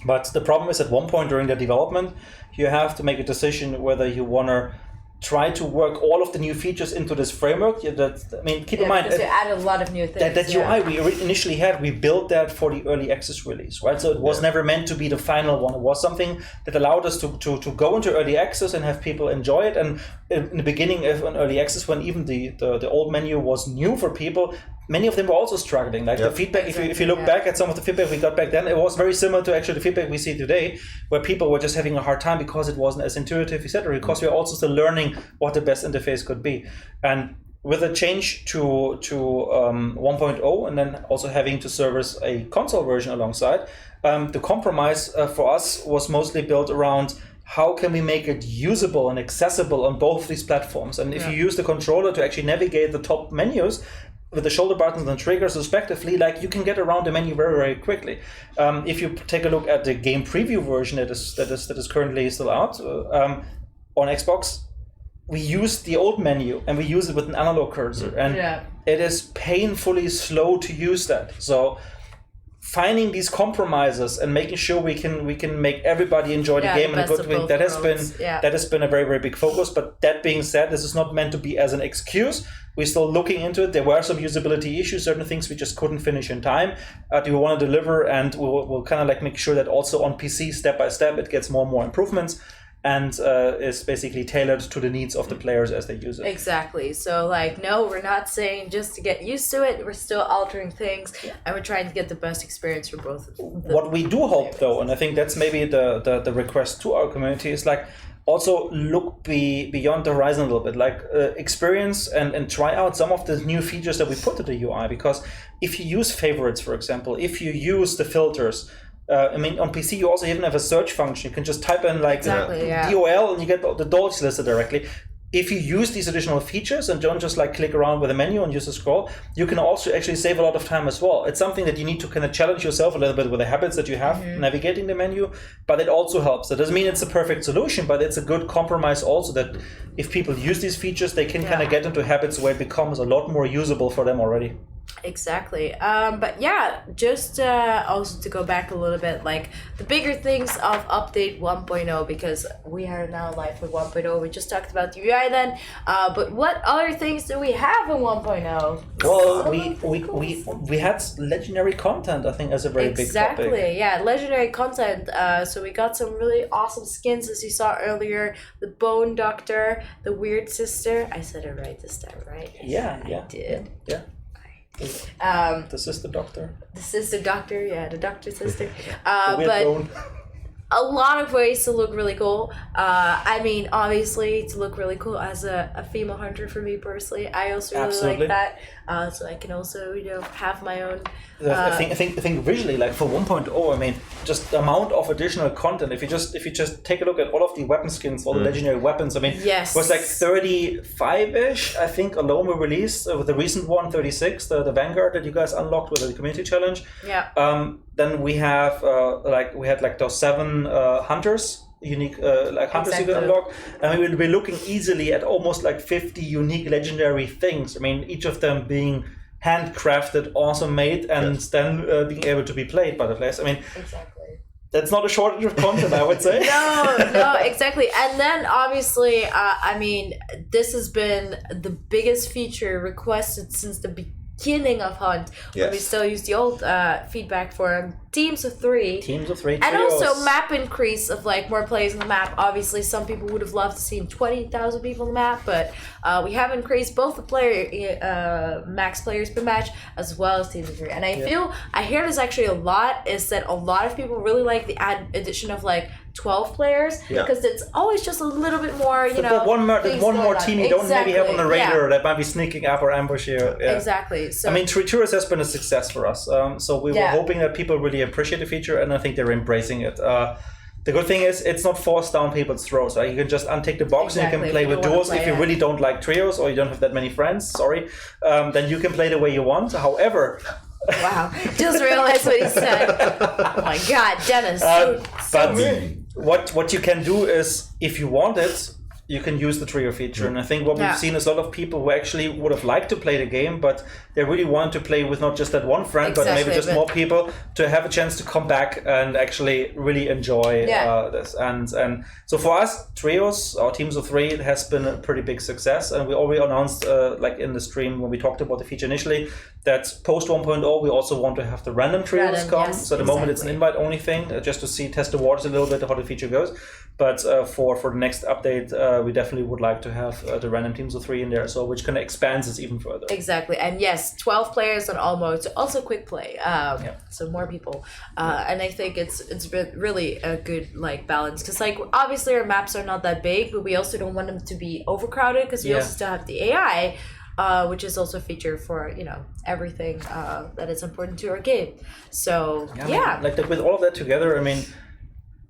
but the problem is at one point during the development, you have to make a decision whether you want to try to work all of the new features into this framework. Keep in mind because we added a lot of new things. That UI we initially had, we built that for the early access release, right? So it was never meant to be the final one. It was something that allowed us to go into early access and have people enjoy it. And in the beginning of an early access, when even the old menu was new for people, many of them were also struggling. Like the feedback, if you look back at some of the feedback we got back then, it was very similar to actually the feedback we see today, where people were just having a hard time because it wasn't as intuitive, etc. Because we're also still learning what the best interface could be. And with a change to 1.0 and then also having to service a console version alongside, the compromise for us was mostly built around how can we make it usable and accessible on both these platforms. And if you use the controller to actually navigate the top menus with the shoulder buttons and triggers respectively, like you can get around the menu very, very quickly. If you take a look at the game preview version that is currently still out on Xbox, we use the old menu and we use it with an analog cursor, and it is painfully slow to use that. So finding these compromises and making sure we can make everybody enjoy the game in a good way, that has been a very, very big focus. But that being said, this is not meant to be as an excuse. We're still looking into it. There were some usability issues, certain things we just couldn't finish in time. We want to deliver, and we'll kind of like make sure that also on PC, step by step, it gets more and more improvements, and is basically tailored to the needs of the players as they use it. Exactly. So, like, no, we're not saying just to get used to it. We're still altering things, and we're trying to get the best experience for both of them. What we do hope, though, and I think that's maybe the request to our community, is like, also look beyond the horizon a little bit, like experience and try out some of the new features that we put to the UI. Because if you use favorites, for example, if you use the filters, on PC you also even have a search function. You can just type in DOL and you get the DOLs listed directly. If you use these additional features and don't just like click around with a menu and use a scroll, you can also actually save a lot of time as well. It's something that you need to kind of challenge yourself a little bit with the habits that you have navigating the menu, but it also helps. It doesn't mean it's a perfect solution, but it's a good compromise also, that if people use these features, they can kind of get into habits where it becomes a lot more usable for them already. Exactly. But yeah, just also to go back a little bit, like the bigger things of update 1.0, because we are now live with 1.0. We just talked about the UI then, but what other things do we have in 1.0? Well, we had legendary content, I think, as a very big topic. Exactly, yeah, legendary content. So we got some really awesome skins, as you saw earlier. The Bone Doctor, the Weird Sister. I said it right this time, right? Yeah. I did. Yeah. The sister doctor. The sister doctor, the doctor sister. The weird but bone. a lot of ways to look really cool. I mean, obviously, to look really cool as a female hunter for me personally. I also really like that. So I can also, have my own. I think visually, like for 1.0, I mean, just the amount of additional content. If you just take a look at all of the weapon skins, all the legendary weapons, I mean, it was like 35-ish, I think, alone were released. With the recent one, 36, the Vanguard that you guys unlocked with the community challenge. Yeah. Then we have we had those 7 hunters. Unique hunters you can unlock, and we will be looking easily at almost 50 unique legendary things. I mean, each of them being handcrafted, awesome made, and then being able to be played by the players. I mean, exactly. That's not a shortage of content, I would say. No, exactly. And then obviously, I mean, this has been the biggest feature requested since the beginning of Hunt, when we still use the old feedback for teams of 3. Teams of 3 and also map increase of more players on the map. Obviously, some people would have loved to see 20,000 people on the map, but we have increased both the player max players per match as well as teams of 3. And I hear this actually a lot, is that a lot of people really like the addition of 12 players, because it's always just a little bit more, one more team you don't maybe have on the radar that might be sneaking up or ambush you. Yeah. Exactly. So, I mean, Tours has been a success for us. So we were hoping that people really appreciate the feature, and I think they're embracing it. The good thing is it's not forced down people's throats. Right? You can just untick the box and you can play with duos. If you really don't like trios or you don't have that many friends, then you can play the way you want. However, wow, just realized what he said. Oh my God, Dennis. What you can do is, if you want it, you can use the trio feature. And I think what we've seen is a lot of people who actually would have liked to play the game, but they really want to play with not just that one friend, but maybe just more people to have a chance to come back and actually really enjoy this. And so for us, trios, our teams of 3, it has been a pretty big success. And we already announced, like in the stream when we talked about the feature initially, that post 1.0 we also want to have the random trios come. So at the moment it's an invite only thing, just to test the waters a little bit how the feature goes. But for the next update, we definitely would like to have the random teams of 3 in there, so which kind of expands this even further. Exactly, and yes, 12 players on all modes, also quick play. So more people, and I think it's been really a good like balance, because like obviously our maps are not that big, but we also don't want them to be overcrowded, because we also still have the AI. Which is also a feature for everything that is important to our game. So I mean, like with all of that together, I mean,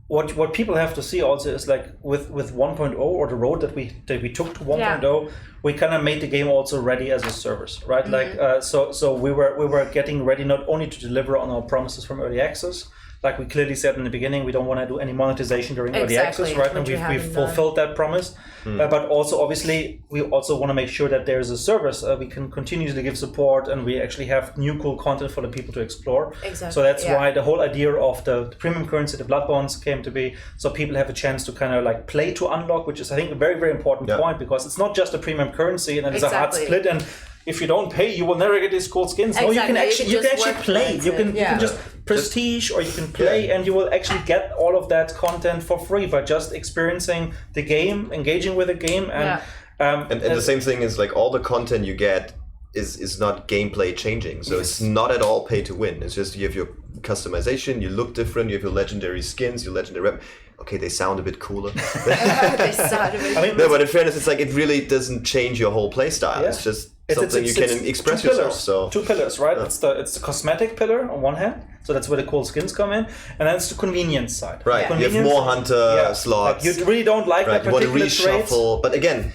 what people have to see also is like with 1.0 or the road that we took to 1.0, we kind of made the game also ready as a service, right? Like so we were getting ready not only to deliver on our promises from early access. Like we clearly said in the beginning, we don't want to do any monetization during early access, right? And we've fulfilled that promise. But also, obviously, we also want to make sure that there's a service. We can continue to give support, and we actually have new cool content for the people to explore. Exactly. So that's why the whole idea of the premium currency, the blood bonds, came to be. So people have a chance to kind of like play to unlock, which is, I think, a very, very important point, because it's not just a premium currency and then it's a hard split. And if you don't pay, you will never get these cool skins. No, you can actually play. You can just prestige, or you can play, and you will actually get all of that content for free by just experiencing the game, engaging with the game, and and the same thing is like all the content you get is not gameplay changing. So it's not at all pay to win. It's just you have your customization, you look different, you have your legendary skins, your legendary rep. Okay, they sound a bit cooler. They sound a bit no, but in fairness, it's like it really doesn't change your whole playstyle. It's just something you can express yourself. So 2 pillars, right? It's the cosmetic pillar on one hand, so that's where the cool skins come in, and then it's the convenience side. Right, you have more hunter slots. Like you really don't like that you want particular to reshuffle, trait. but again,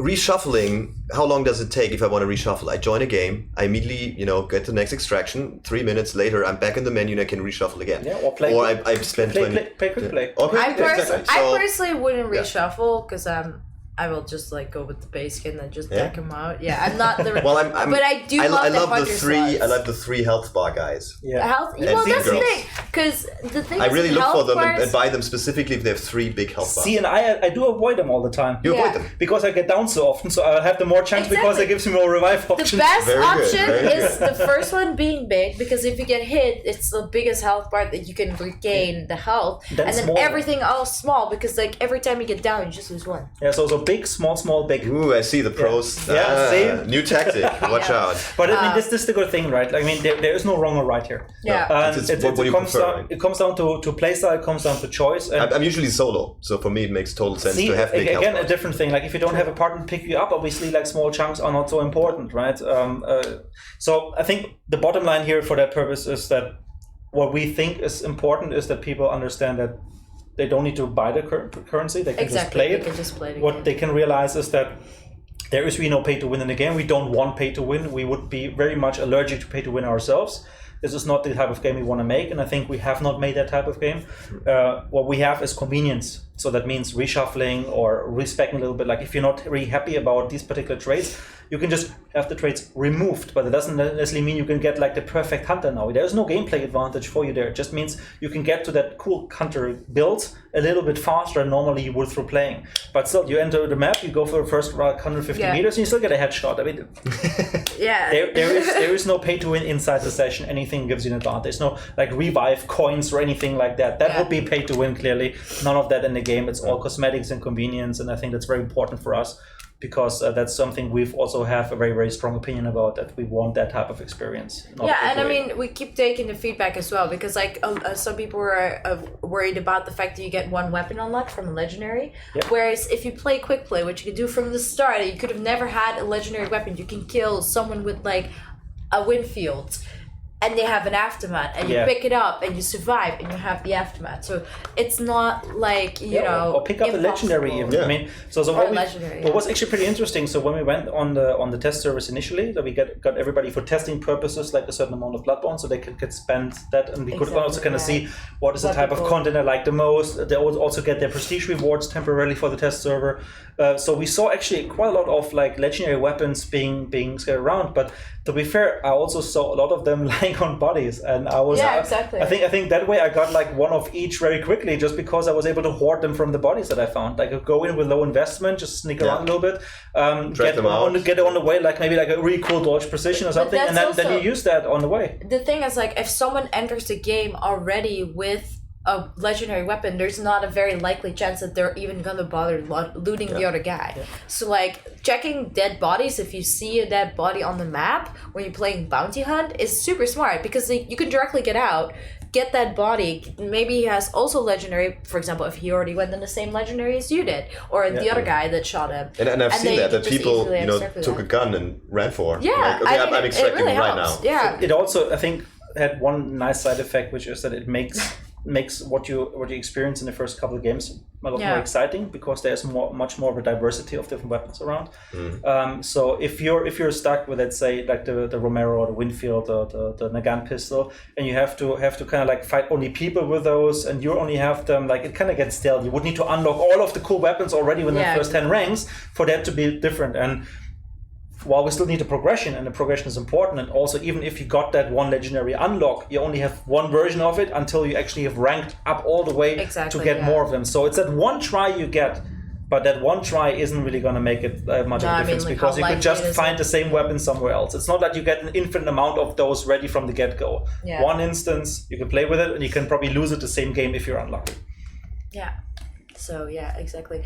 reshuffling. How long does it take if I want to reshuffle? I join a game, I immediately get the next extraction. 3 minutes later, I'm back in the menu and I can reshuffle again. Yeah, or play. Or I spend 20. Play quick play. I personally wouldn't reshuffle, because I will just like go with the base skin and just deck them out. Yeah, I'm not the. Well, but I do love the three. slots. I love the 3 health bar guys. Yeah. Well, that's the thing, because the thing. I really is look for them bars, and buy them specifically if they have 3 big health bars. See, and I do avoid them all the time. You avoid them because I get down so often, so I have the more chance because it gives me more revive options. The best option is the first one being big, because if you get hit, it's the biggest health bar that you can regain the health, and then everything else small, because like every time you get down, you just lose 1. Yeah, so big, small, big. Ooh, I see the pros. See? New tactic. Watch out. But I mean, this is the good thing, right? I mean, there is no wrong or right here. Yeah. It comes down to playstyle. It comes down to choice. And I'm usually solo, so for me it makes total sense to have big health again, bars. a different thing. Like if you don't have a partner to pick you up, obviously, like small chunks are not so important, right? So I think the bottom line here for that purpose is that what we think is important is that people understand that they don't need to buy the currency. They can just play it. They can just play it. What they can realize is that there is really no pay to win in the game. We don't want pay to win. We would be very much allergic to pay to win ourselves. This is not the type of game we want to make, and I think we have not made that type of game. What we have is convenience. So that means reshuffling or respeccing a little bit. Like if you're not really happy about these particular traits, you can just have the traits removed, but it doesn't necessarily mean you can get like the perfect hunter now. There's no gameplay advantage for you there. It just means you can get to that cool hunter build a little bit faster than normally you would through playing. But still, you enter the map, you go for the first 150 meters, and you still get a headshot. I mean, there is no pay to win inside the session. Anything gives you an advantage. There's no like revive coins or anything like that. That would be pay to win, clearly. None of that in the game. It's all cosmetics and convenience, and I think that's very important for us, because that's something we've also have a very, very strong opinion about, that we want that type of experience. And I mean, we keep taking the feedback as well, because like some people were worried about the fact that you get 1 weapon unlocked from a legendary, whereas if you play quick play, which you can do from the start, you could have never had a legendary weapon. You can kill someone with like a Winfield and they have an aftermath, and you pick it up and you survive and you have the aftermath. So it's not like you know, or pick up the legendary even. I mean, so what was actually pretty interesting. So when we went on the test service initially, that we got everybody for testing purposes like a certain amount of Bloodborne, so they could spend that, and we could also kind of see what is the type of content I like the most. They also get their prestige rewards temporarily for the test server. So we saw actually quite a lot of like legendary weapons being scattered around, but to be fair, I also saw a lot of them lying on bodies, and I was exactly. I think that way I got like one of each very quickly, just because I was able to hoard them from the bodies that I found. Like I could go in with low investment, just sneak around a little bit, get on the way, like maybe like a really cool dodge precision or something, and then you use that on the way. The thing is, like, if someone enters the game already with a legendary weapon, there's not a very likely chance that they're even gonna bother looting the other guy. So like checking dead bodies, if you see a dead body on the map when you're playing bounty hunt, is super smart, because you can directly get out, get that body. Maybe he has also legendary, for example, if he already went in the same legendary as you did, or the other guy that shot him. And I've seen that people took a gun and ran for. Yeah, like, okay, I'm expecting really right helps. now. Yeah. It also, I think, had one nice side effect, which is that it makes what you experience in the first couple of games a lot more exciting, because there's much more of a diversity of different weapons around. So if you're stuck with, let's say, like the Romero or the Winfield or the Nagant pistol, and you have to kind of like fight only people with those, and you only have them, like, it kind of gets stale. You would need to unlock all of the cool weapons already within the first 10 ranks for that to be different. And while we still need a progression, and the progression is important, and also even if you got that one legendary unlock, you only have one version of it until you actually have ranked up all the way to get more of them. So it's that one try you get, but that one try isn't really going to make it much of a difference, because you could just find the same weapon somewhere else. It's not that you get an infinite amount of those ready from the get-go. One instance, you can play with it, and you can probably lose it the same game if you're unlucky. Yeah. So yeah, exactly.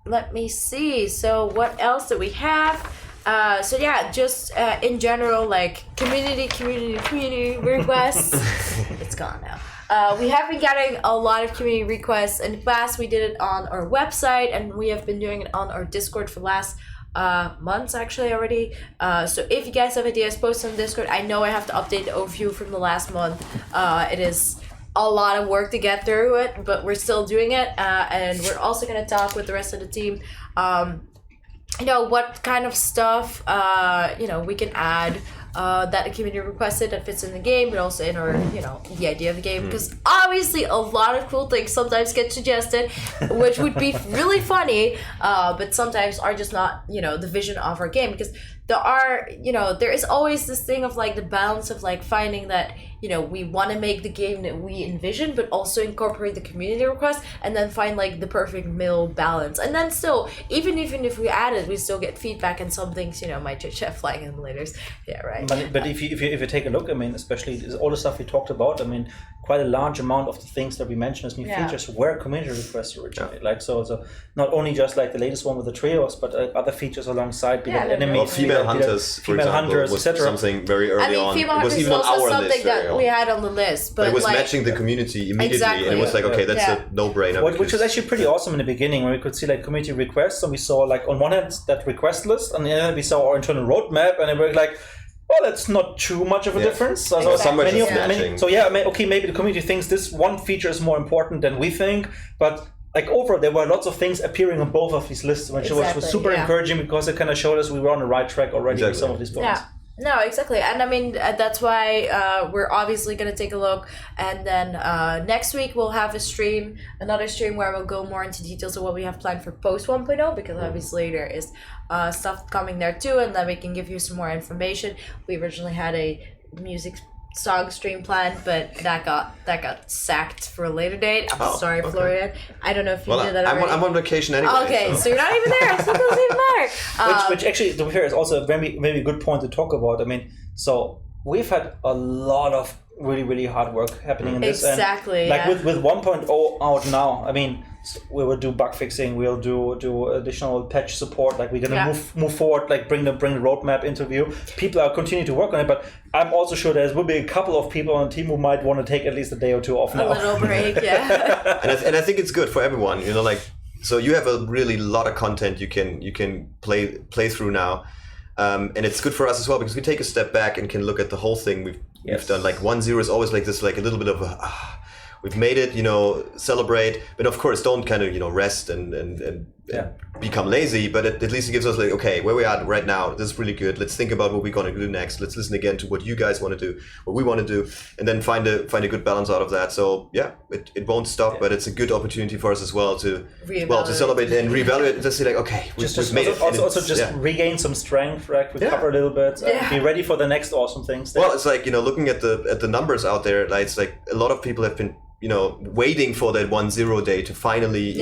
Let me see. So what else do we have? So yeah, just in general, like community requests. It's gone now. We have been getting a lot of community requests. In the past, we did it on our website, and we have been doing it on our Discord for the last months actually already. So if you guys have ideas, post on Discord. I know I have to update the overview from the last month. It is a lot of work to get through it, but we're still doing it, and we're also going to talk with the rest of the team, what kind of stuff we can add that the community requested that fits in the game, but also in our the idea of the game, because obviously a lot of cool things sometimes get suggested, which would be really funny, but sometimes are just not the vision of our game, because there is always this thing of like the balance of like finding that we want to make the game that we envision, but also incorporate the community request, and then find like the perfect middle balance. And then still, even if we add it, we still get feedback, and some things might just have flying in the laters. Yeah, right. But if you take a look, I mean, especially all the stuff we talked about, I mean, quite a large amount of the things that we mentioned as new features were community requests originally. Like so not only just like the latest one with the trios, but other features alongside, be that enemies, or female hunters, for example, was something very early on. It was even on our list that we had on the list, but it was matching the community immediately, and it was like, okay, that's a no-brainer. Which was actually pretty awesome in the beginning, when we could see like community requests, and we saw like on one hand that request list, and then we saw our internal roadmap, and it was like, well, that's not too much of a difference. So maybe the community thinks this one feature is more important than we think, but like overall, there were lots of things appearing on both of these lists, which was super encouraging, because it kind of showed us we were on the right track already with some of these points. Yeah. No, exactly. And I mean, that's why we're obviously going to take a look. And then next week we'll have another stream where we'll go more into details of what we have planned for post 1.0, because obviously there is stuff coming there too. And then we can give you some more information. We originally had a music song stream planned, but that got sacked for a later date. I'm sorry, Florian. I don't know if you did that already. I'm on vacation anyway. Okay, so you're not even there, so it doesn't even matter. Which actually, to be fair, is also a very good point to talk about. I mean, so we've had a lot of really, really hard work happening in this. Exactly. And with 1.0 out now, I mean, we will do bug fixing, we'll do additional patch support, like we're gonna move forward, like bring the roadmap into view. People are continuing to work on it, but I'm also sure there will be a couple of people on the team who might want to take at least a day or two off now. A little break, yeah. and I think it's good for everyone, like, so you have a really lot of content you can play through now. And it's good for us as well because we take a step back and can look at the whole thing we've done. Like 1-0 is always like this, like a little bit of we've made it, celebrate. But of course, don't kind of, rest and become lazy. But at least it gives us like, okay, where we are right now, this is really good. Let's think about what we're going to do next. Let's listen again to what you guys want to do, what we want to do, and then find a good balance out of that. So yeah, it won't stop, but it's a good opportunity for us as well to celebrate and reevaluate and just say like, okay, we've made it. Also regain some strength, right? Recover a little bit, be ready for the next awesome things. Well, it's like, looking at the numbers out there, like, it's like a lot of people have been waiting for that 1-0 day to finally,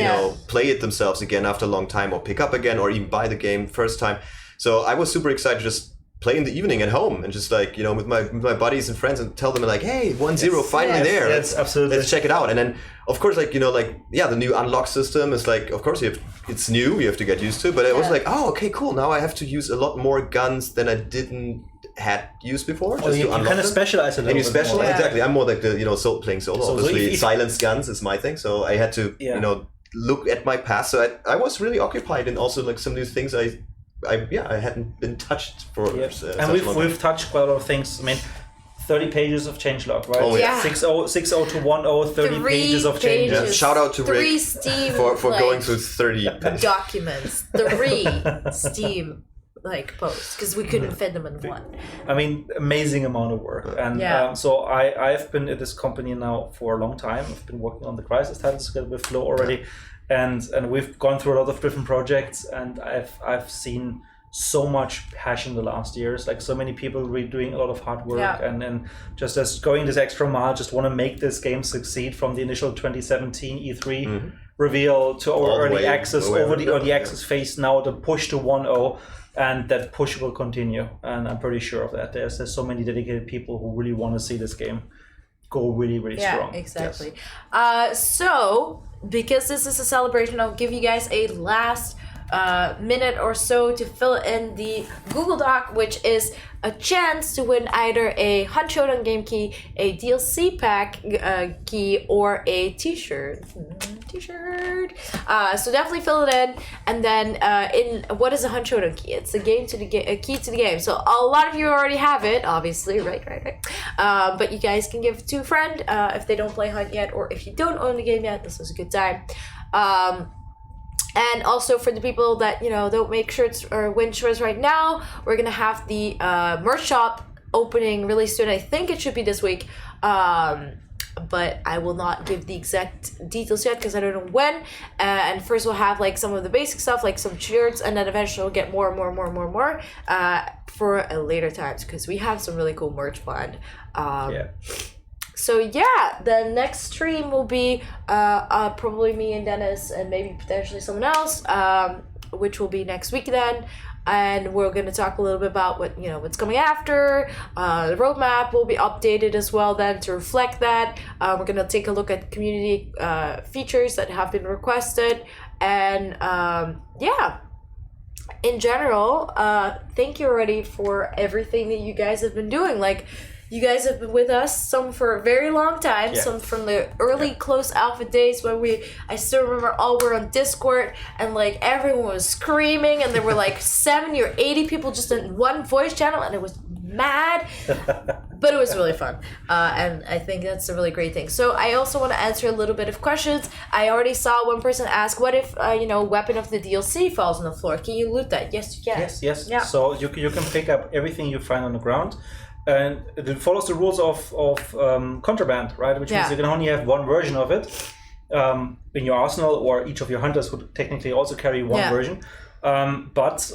play it themselves again after a long time, or pick up again, or even buy the game first time. So I was super excited to just play in the evening at home and just like, with my buddies and friends and tell them like, hey, 1-0 finally there. Absolutely. Let's check it out. And then of course, like, the new unlock system is like, of course it's new, you have to get used to, but it was like, oh, okay, cool. Now I have to use a lot more guns than I had used before. Well, you kind of specialize a little bit. And you specialize, more. exactly. I'm more like the, playing solo. Obviously, silenced guns is my thing. So I had to, look at my past. So I was really occupied, and also like some new things I hadn't been touched for. And we've touched quite a lot of things. I mean, 30 pages of changelog, right? Oh, yeah. 6.0 to 1.0, 30 pages of changes. Yeah. Shout out to Rick Steam for going through 30 pages. documents. 3 Steam posts, because we couldn't fit them in one. I mean, amazing amount of work. And so I've been at this company now for a long time. I've been working on the Crisis titles together with Flo already. And we've gone through a lot of different projects, and I've seen so much passion the last years, like so many people really doing a lot of hard work and just as going this extra mile, just want to make this game succeed, from the initial 2017 E3 reveal to our early access, over the early access phase, now the push to 1.0, and that push will continue, and I'm pretty sure of that. There's so many dedicated people who really want to see this game go really, really strong. Yeah, exactly. So because this is a celebration, I'll give you guys a last minute or so to fill in the Google Doc, which is a chance to win either a Hunt Showdown game key, a DLC pack key, or a t-shirt. So definitely fill it in. And then what is a Hunt Showdown key? It's a key to the game. So a lot of you already have it, obviously, right. But you guys can give it to a friend if they don't play Hunt yet, or if you don't own the game yet. This is a good time. And also for the people that, don't make shirts or win shirts right now, we're going to have the merch shop opening really soon. I think it should be this week. But I will not give the exact details yet because I don't know when. And first we'll have some of the basic stuff, like some shirts, and then eventually we'll get more for a later times, because we have some really cool merch planned. So yeah, the next stream will be probably me and Dennis, and maybe potentially someone else, which will be next week then. And we're going to talk a little bit about what's coming after. The roadmap will be updated as well then to reflect that. We're going to take a look at community features that have been requested. And in general, thank you already for everything that you guys have been doing. You guys have been with us, some for a very long time, some from the early close alpha days when I still remember all were on Discord, and everyone was screaming, and there were 70 or 80 people just in one voice channel, and it was mad, but it was really fun. And I think that's a really great thing. So I also want to answer a little bit of questions. I already saw one person ask, what if, weapon of the DLC falls on the floor? Can you loot that? Yes, you can. Yes. Yeah. So you can pick up everything you find on the ground. And it follows the rules of contraband, right? Which means you can only have one version of it in your arsenal, or each of your hunters would technically also carry one version. But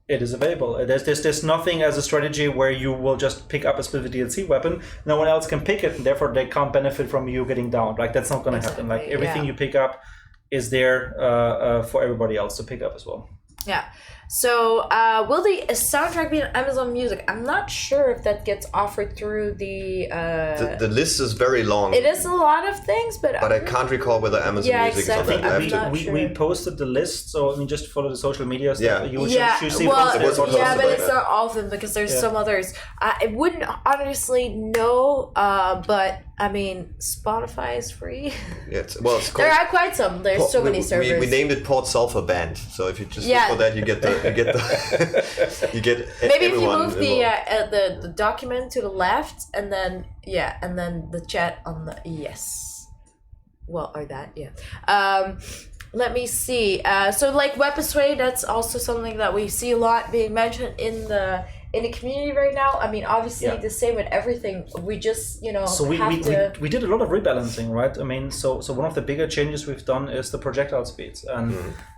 it is available. There's nothing as a strategy where you will just pick up a specific DLC weapon. No one else can pick it, and therefore they can't benefit from you getting down. That's not going to happen. Everything you pick up is there for everybody else to pick up as well. Yeah. So, will the soundtrack be on Amazon Music? I'm not sure if that gets offered through the list is very long. It is a lot of things, but I can't recall whether Amazon Music exactly. is on that. We posted the list, so just follow the social media stuff. Yeah. You see but it's not all of them, because there's some others. I wouldn't honestly know, but I mean, Spotify is free. Yeah, it's called, there are quite some. There's so many servers. We named it Port Sulphur Band, so if you just look for that, you get the You get the, you get Maybe if you everyone move the document to the left, and then the chat on the let me see. So like weapon sway, that's also something that we see a lot being mentioned in the community right now. I mean, obviously the same with everything. We just So we did a lot of rebalancing, right? I mean, so one of the bigger changes we've done is the projectile speeds,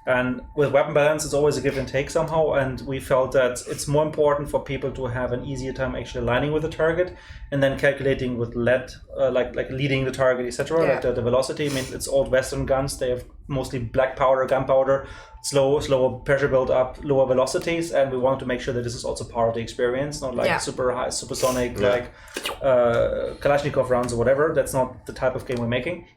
and with weapon balance, it's always a give and take somehow. And we felt that it's more important for people to have an easier time actually aligning with the target, and then calculating with lead, like leading the target, etc. Like the velocity. I mean, it's old Western guns. They have mostly black powder, gunpowder, slower pressure build up, lower velocities, and we wanted to make sure that this is also part of the experience, not like super high, supersonic, like Kalashnikov rounds or whatever. That's not the type of game we're making.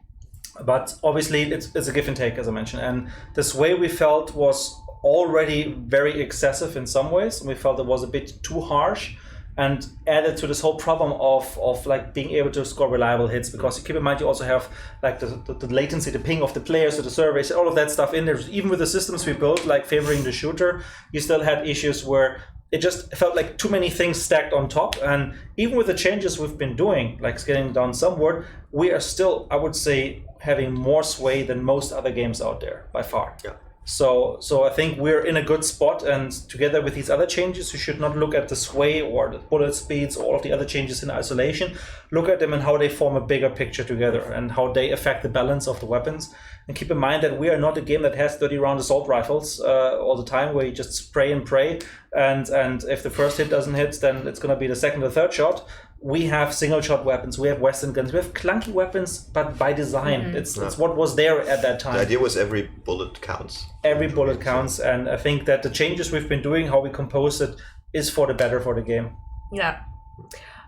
But obviously, it's a give and take, as I mentioned, and this way we felt was already very excessive in some ways. We felt it was a bit too harsh, and added to this whole problem of like being able to score reliable hits, because keep in mind you also have like the latency, the ping of the players to the surveys, all of that stuff in there. Even with the systems we built, like favoring the shooter, you still had issues where it just felt like too many things stacked on top. And even with the changes we've been doing, like scaling down somewhat, we are still, I would say, having more sway than most other games out there by far. Yeah. So I think we're in a good spot, and together with these other changes, you should not look at the sway or the bullet speeds or all of the other changes in isolation. Look at them and how they form a bigger picture together and how they affect the balance of the weapons. And keep in mind that we are not a game that has 30-round assault rifles all the time, where you just spray and pray, and if the first hit doesn't hit, then it's going to be the second or third shot. We have single-shot weapons, we have Western guns, we have clunky weapons, but by design. It's what was there at that time. The idea was every bullet counts. Every bullet counts, and I think that the changes we've been doing, how we compose it, is for the better for the game. Yeah.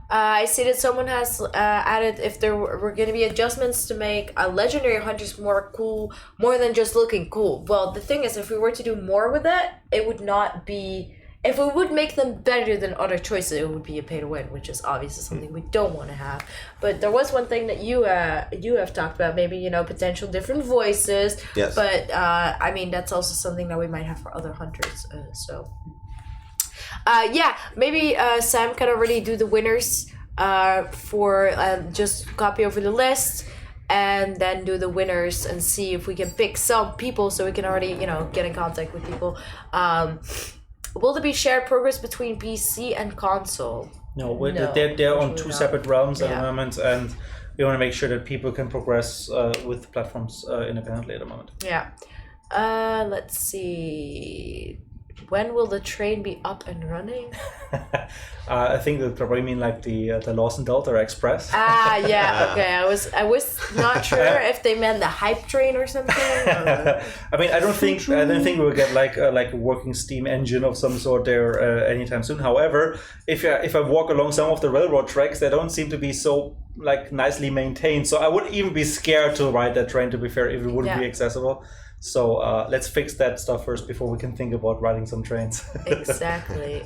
I see that someone has added if there were going to be adjustments to make legendary hunters more cool, more than just looking cool. Well, the thing is, if we were to do more with it, it would not be... If we would make them better than other choices, it would be a pay to win, which is obviously something we don't want to have. But there was one thing that you have talked about, maybe potential different voices. Yes. But I mean, that's also something that we might have for other hunters. Maybe Sam can already do the winners for just copy over the list, and then do the winners and see if we can pick some people so we can already get in contact with people. Will there be shared progress between PC and console? No, they're on two separate realms at the moment, and we want to make sure that people can progress with platforms independently at the moment. Yeah. Let's see. When will the train be up and running? I think that probably mean like the Lawson Delta Express. Yeah. Okay. I was not sure if they meant the hype train or something. Or... I mean, I don't think we'll get like a working steam engine of some sort there anytime soon. However, if I walk along some of the railroad tracks, they don't seem to be so like nicely maintained. So I would even be scared to ride that train, to be fair, if it wouldn't be accessible. So let's fix that stuff first before we can think about riding some trains. Exactly.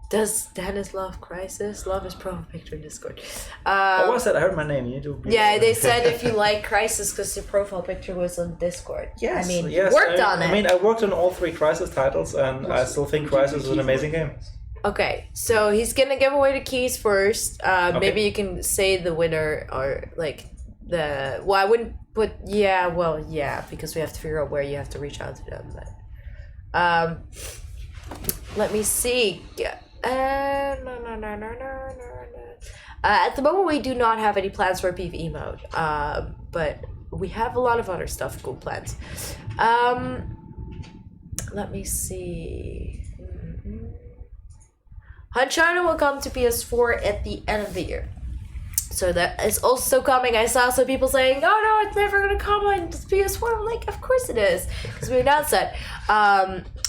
Does Dennis love Crisis? Love his profile picture in Discord. What was that? I heard my name. You do. Yeah, they said if you like Crisis because your profile picture was on Discord. Yes. I mean, yes, worked on it. I mean, I worked on all 3 Crisis titles, and I still think Crisis is an amazing game. Okay, so he's gonna give away the keys first. Maybe you can say the winner or like the. Well, I wouldn't put. Yeah, because we have to figure out where you have to reach out to them. But let me see. No. At the moment, we do not have any plans for PvE mode. But we have a lot of other stuff, cool plans. Let me see. Uncharted will come to PS4 at the end of the year. So that is also coming. I saw some people saying, "Oh no, it's never gonna come on PS4." I'm like, of course it is, because we announced that.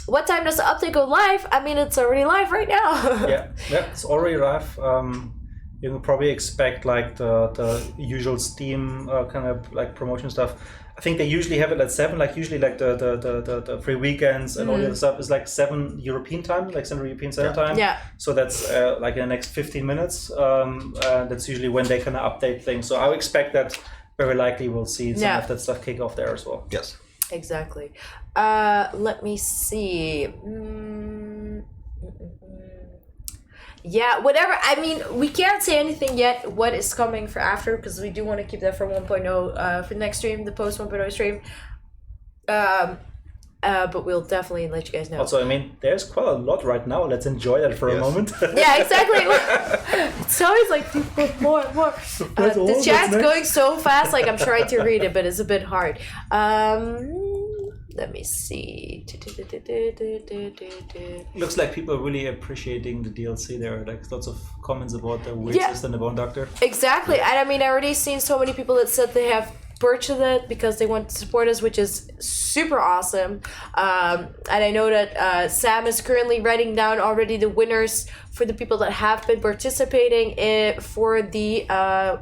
What time does the update go live? I mean, it's already live right now. yeah, it's already live. You can probably expect like the usual Steam kind of like promotion stuff. I think they usually have it at 7, like usually like the free weekends and all the other stuff is like 7 European time, like Central European Standard Time. Yeah. So that's like in the next 15 minutes. That's usually when they kind of update things. So I would expect that very likely we'll see some of that stuff kick off there as well. Yes. Exactly. Let me see. Yeah, whatever. I mean, we can't say anything yet what is coming for after, because we do want to keep that for 1.0 for next stream, the post 1.0 stream. But we'll definitely let you guys know. Also, I mean, there's quite a lot right now. Let's enjoy that for a moment. Yeah, exactly. It's always like people more and more. The chat's going so fast. Like I'm trying to read it, but it's a bit hard. Let me see. Looks like people are really appreciating the DLC. There are like lots of comments about the weird system, the Bone Doctor. Exactly, and I mean, I already seen so many people that said they have purchased it because they want to support us, which is super awesome. And I know that Sam is currently writing down already the winners for the people that have been participating for the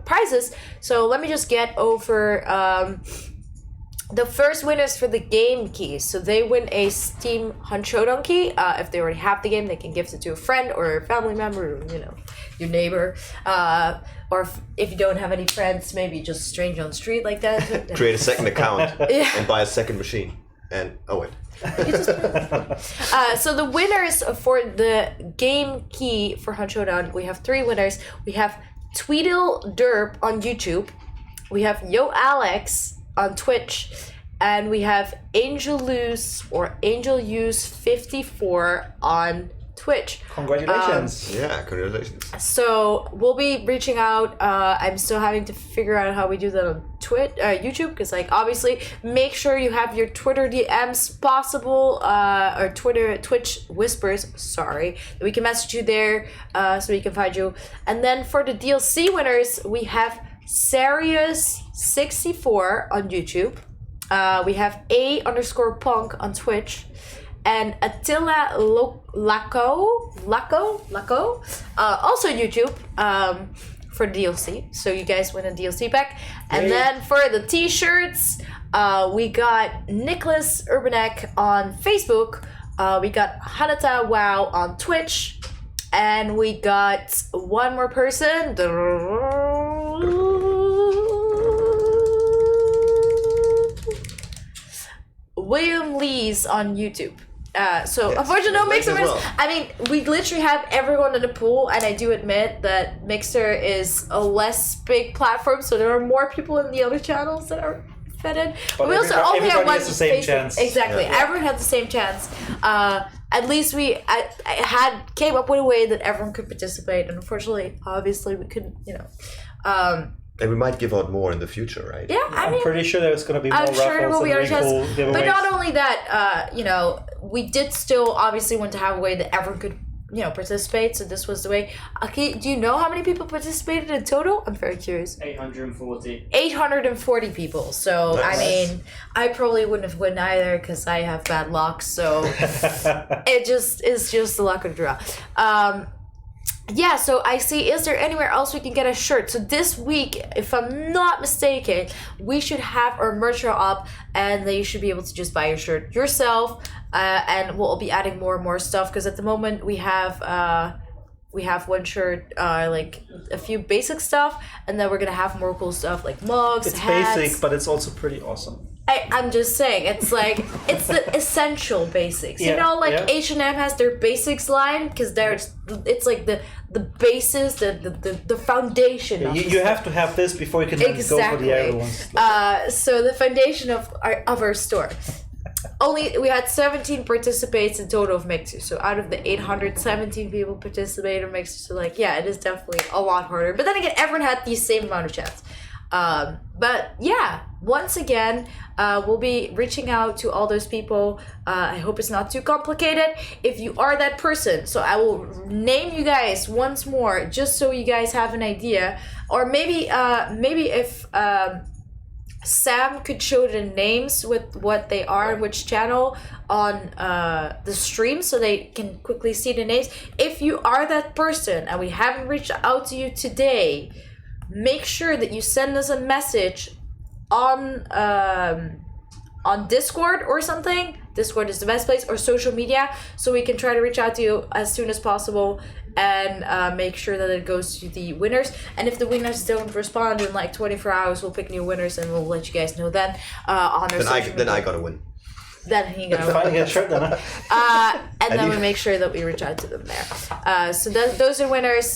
prizes. So let me just get over the first winners for the game key. So they win a Steam Showdown key. If they already have the game, they can gift it to a friend or a family member, or, you know, your neighbor. Or if you don't have any friends, maybe just a stranger on the street like that. Create a second account and buy a second machine. And oh wait. So the winners for the game key for Hunt Showdown, we have 3 winners. We have Tweedle Derp on YouTube. We have Yo Alex on Twitch, and we have Angeluse 54 on Twitch. Congratulations. Yeah, congratulations. So we'll be reaching out. I'm still having to figure out how we do that on YouTube, because like obviously make sure you have your Twitter DMs possible, or Twitch whispers, sorry, we can message you there, so we can find you. And then for the DLC winners, we have Sarius64 on YouTube. We have A_punk on Twitch, and Attila Laco, also YouTube, for the DLC. So you guys win a DLC pack. And then for the t-shirts, we got Nicholas Urbanek on Facebook. We got Hanata Wow on Twitch. And we got one more person. William Lee's on YouTube. So unfortunately, no Mixer winners. Well. I mean, we literally have everyone in the pool, and I do admit that Mixer is a less big platform, so there are more people in the other channels that are fed in. But we also only have one. Has the same chance. Exactly, everyone has the same chance. At least I came up with a way that everyone could participate, and unfortunately, obviously, we couldn't. You know. And we might give out more in the future, right? Yeah, I'm pretty sure there's going to be more raffles. I'm sure there will be other chances. But not only that, you know, we did still obviously want to have a way that everyone could, you know, participate. So this was the way. Okay, do you know how many people participated in total? I'm very curious. 840. 840 people. So nice. I mean, I probably wouldn't have won either because I have bad luck. So it's just the luck of the draw. Yeah, so I see, is there anywhere else we can get a shirt? So this week, if I'm not mistaken, we should have our merch up, and then you should be able to just buy your shirt yourself, and we'll be adding more and more stuff, because at the moment we have one shirt, like a few basic stuff, and then we're gonna have more cool stuff like mugs, it's hats. Basic, but it's also pretty awesome. I'm just saying, it's like, it's the essential basics. Yeah, you know, like H&M has their basics line, because it's like the basis, the foundation. Yeah, you have to have this before you can go for the other ones. So the foundation of our store. We had 17 participants in total of Mixer. So out of the 817 people participated in Mixer, so like, yeah, it is definitely a lot harder. But then again, everyone had the same amount of chance. But yeah, once again, we'll be reaching out to all those people. I hope it's not too complicated. If you are that person, so I will name you guys once more, just so you guys have an idea. Or maybe if Sam could show the names with what they are, which channel on the stream, so they can quickly see the names. If you are that person and we haven't reached out to you today, make sure that you send us a message on Discord or something, Discord is the best place, or social media, so we can try to reach out to you as soon as possible and make sure that it goes to the winners. And if the winners don't respond in like 24 hours, we'll pick new winners and we'll let you guys know then on our social media. Then I gotta win. Then he goes. Finally get a shirt then, huh? And then we make sure that we reach out to them there. So those are winners.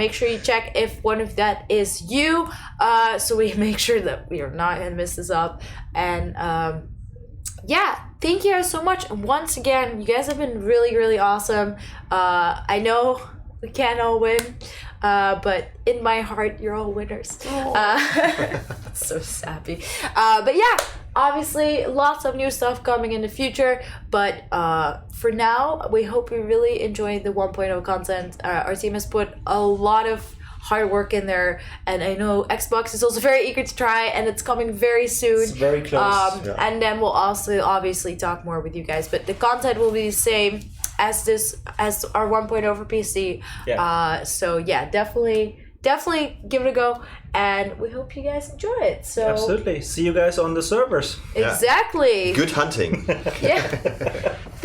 Make sure you check if one of that is you, so we make sure that we are not gonna miss this up. And yeah, thank you guys so much. And once again, you guys have been really, really awesome. I know we can't all win, but in my heart, you're all winners. So sappy. But yeah, obviously, lots of new stuff coming in the future. But for now, we hope you really enjoy the 1.0 content. Our team has put a lot of hard work in there, and I know Xbox is also very eager to try, and it's coming very soon. It's very close. And then we'll also obviously talk more with you guys, but the content will be the same as our 1.0 for PC. So yeah, definitely give it a go, and we hope you guys enjoy it. So Absolutely. See you guys on the servers. Exactly. Good hunting. Yeah.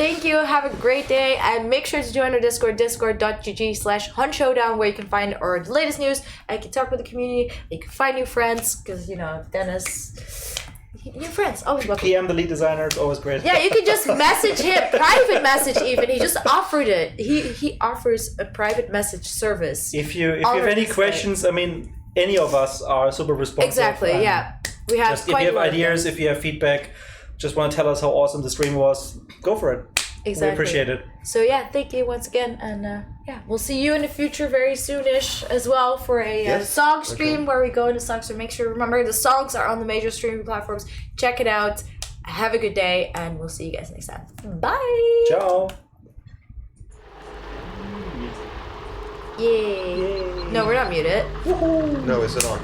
Thank you. Have a great day, and make sure to join our Discord, discord.gg/huntshowdown, where you can find our latest news. And you can talk with the community. You can find new friends, because Dennis. New friends, always welcome. PM, the lead designer, is always great. Yeah, you can just message him, private message even. He just offered it. He offers a private message service. If you have any questions, I mean, any of us are super responsive. Exactly, yeah. We have just if you have ideas, if you have feedback, just want to tell us how awesome the stream was, go for it. Exactly. We appreciate it. So yeah, thank you once again, and yeah, we'll see you in the future very soonish as well for a song stream where we go into songs. So make sure, remember, the songs are on the major streaming platforms. Check it out. Have a good day, and we'll see you guys next time. Bye. Ciao. Yay. No, we're not muted. No, is it on?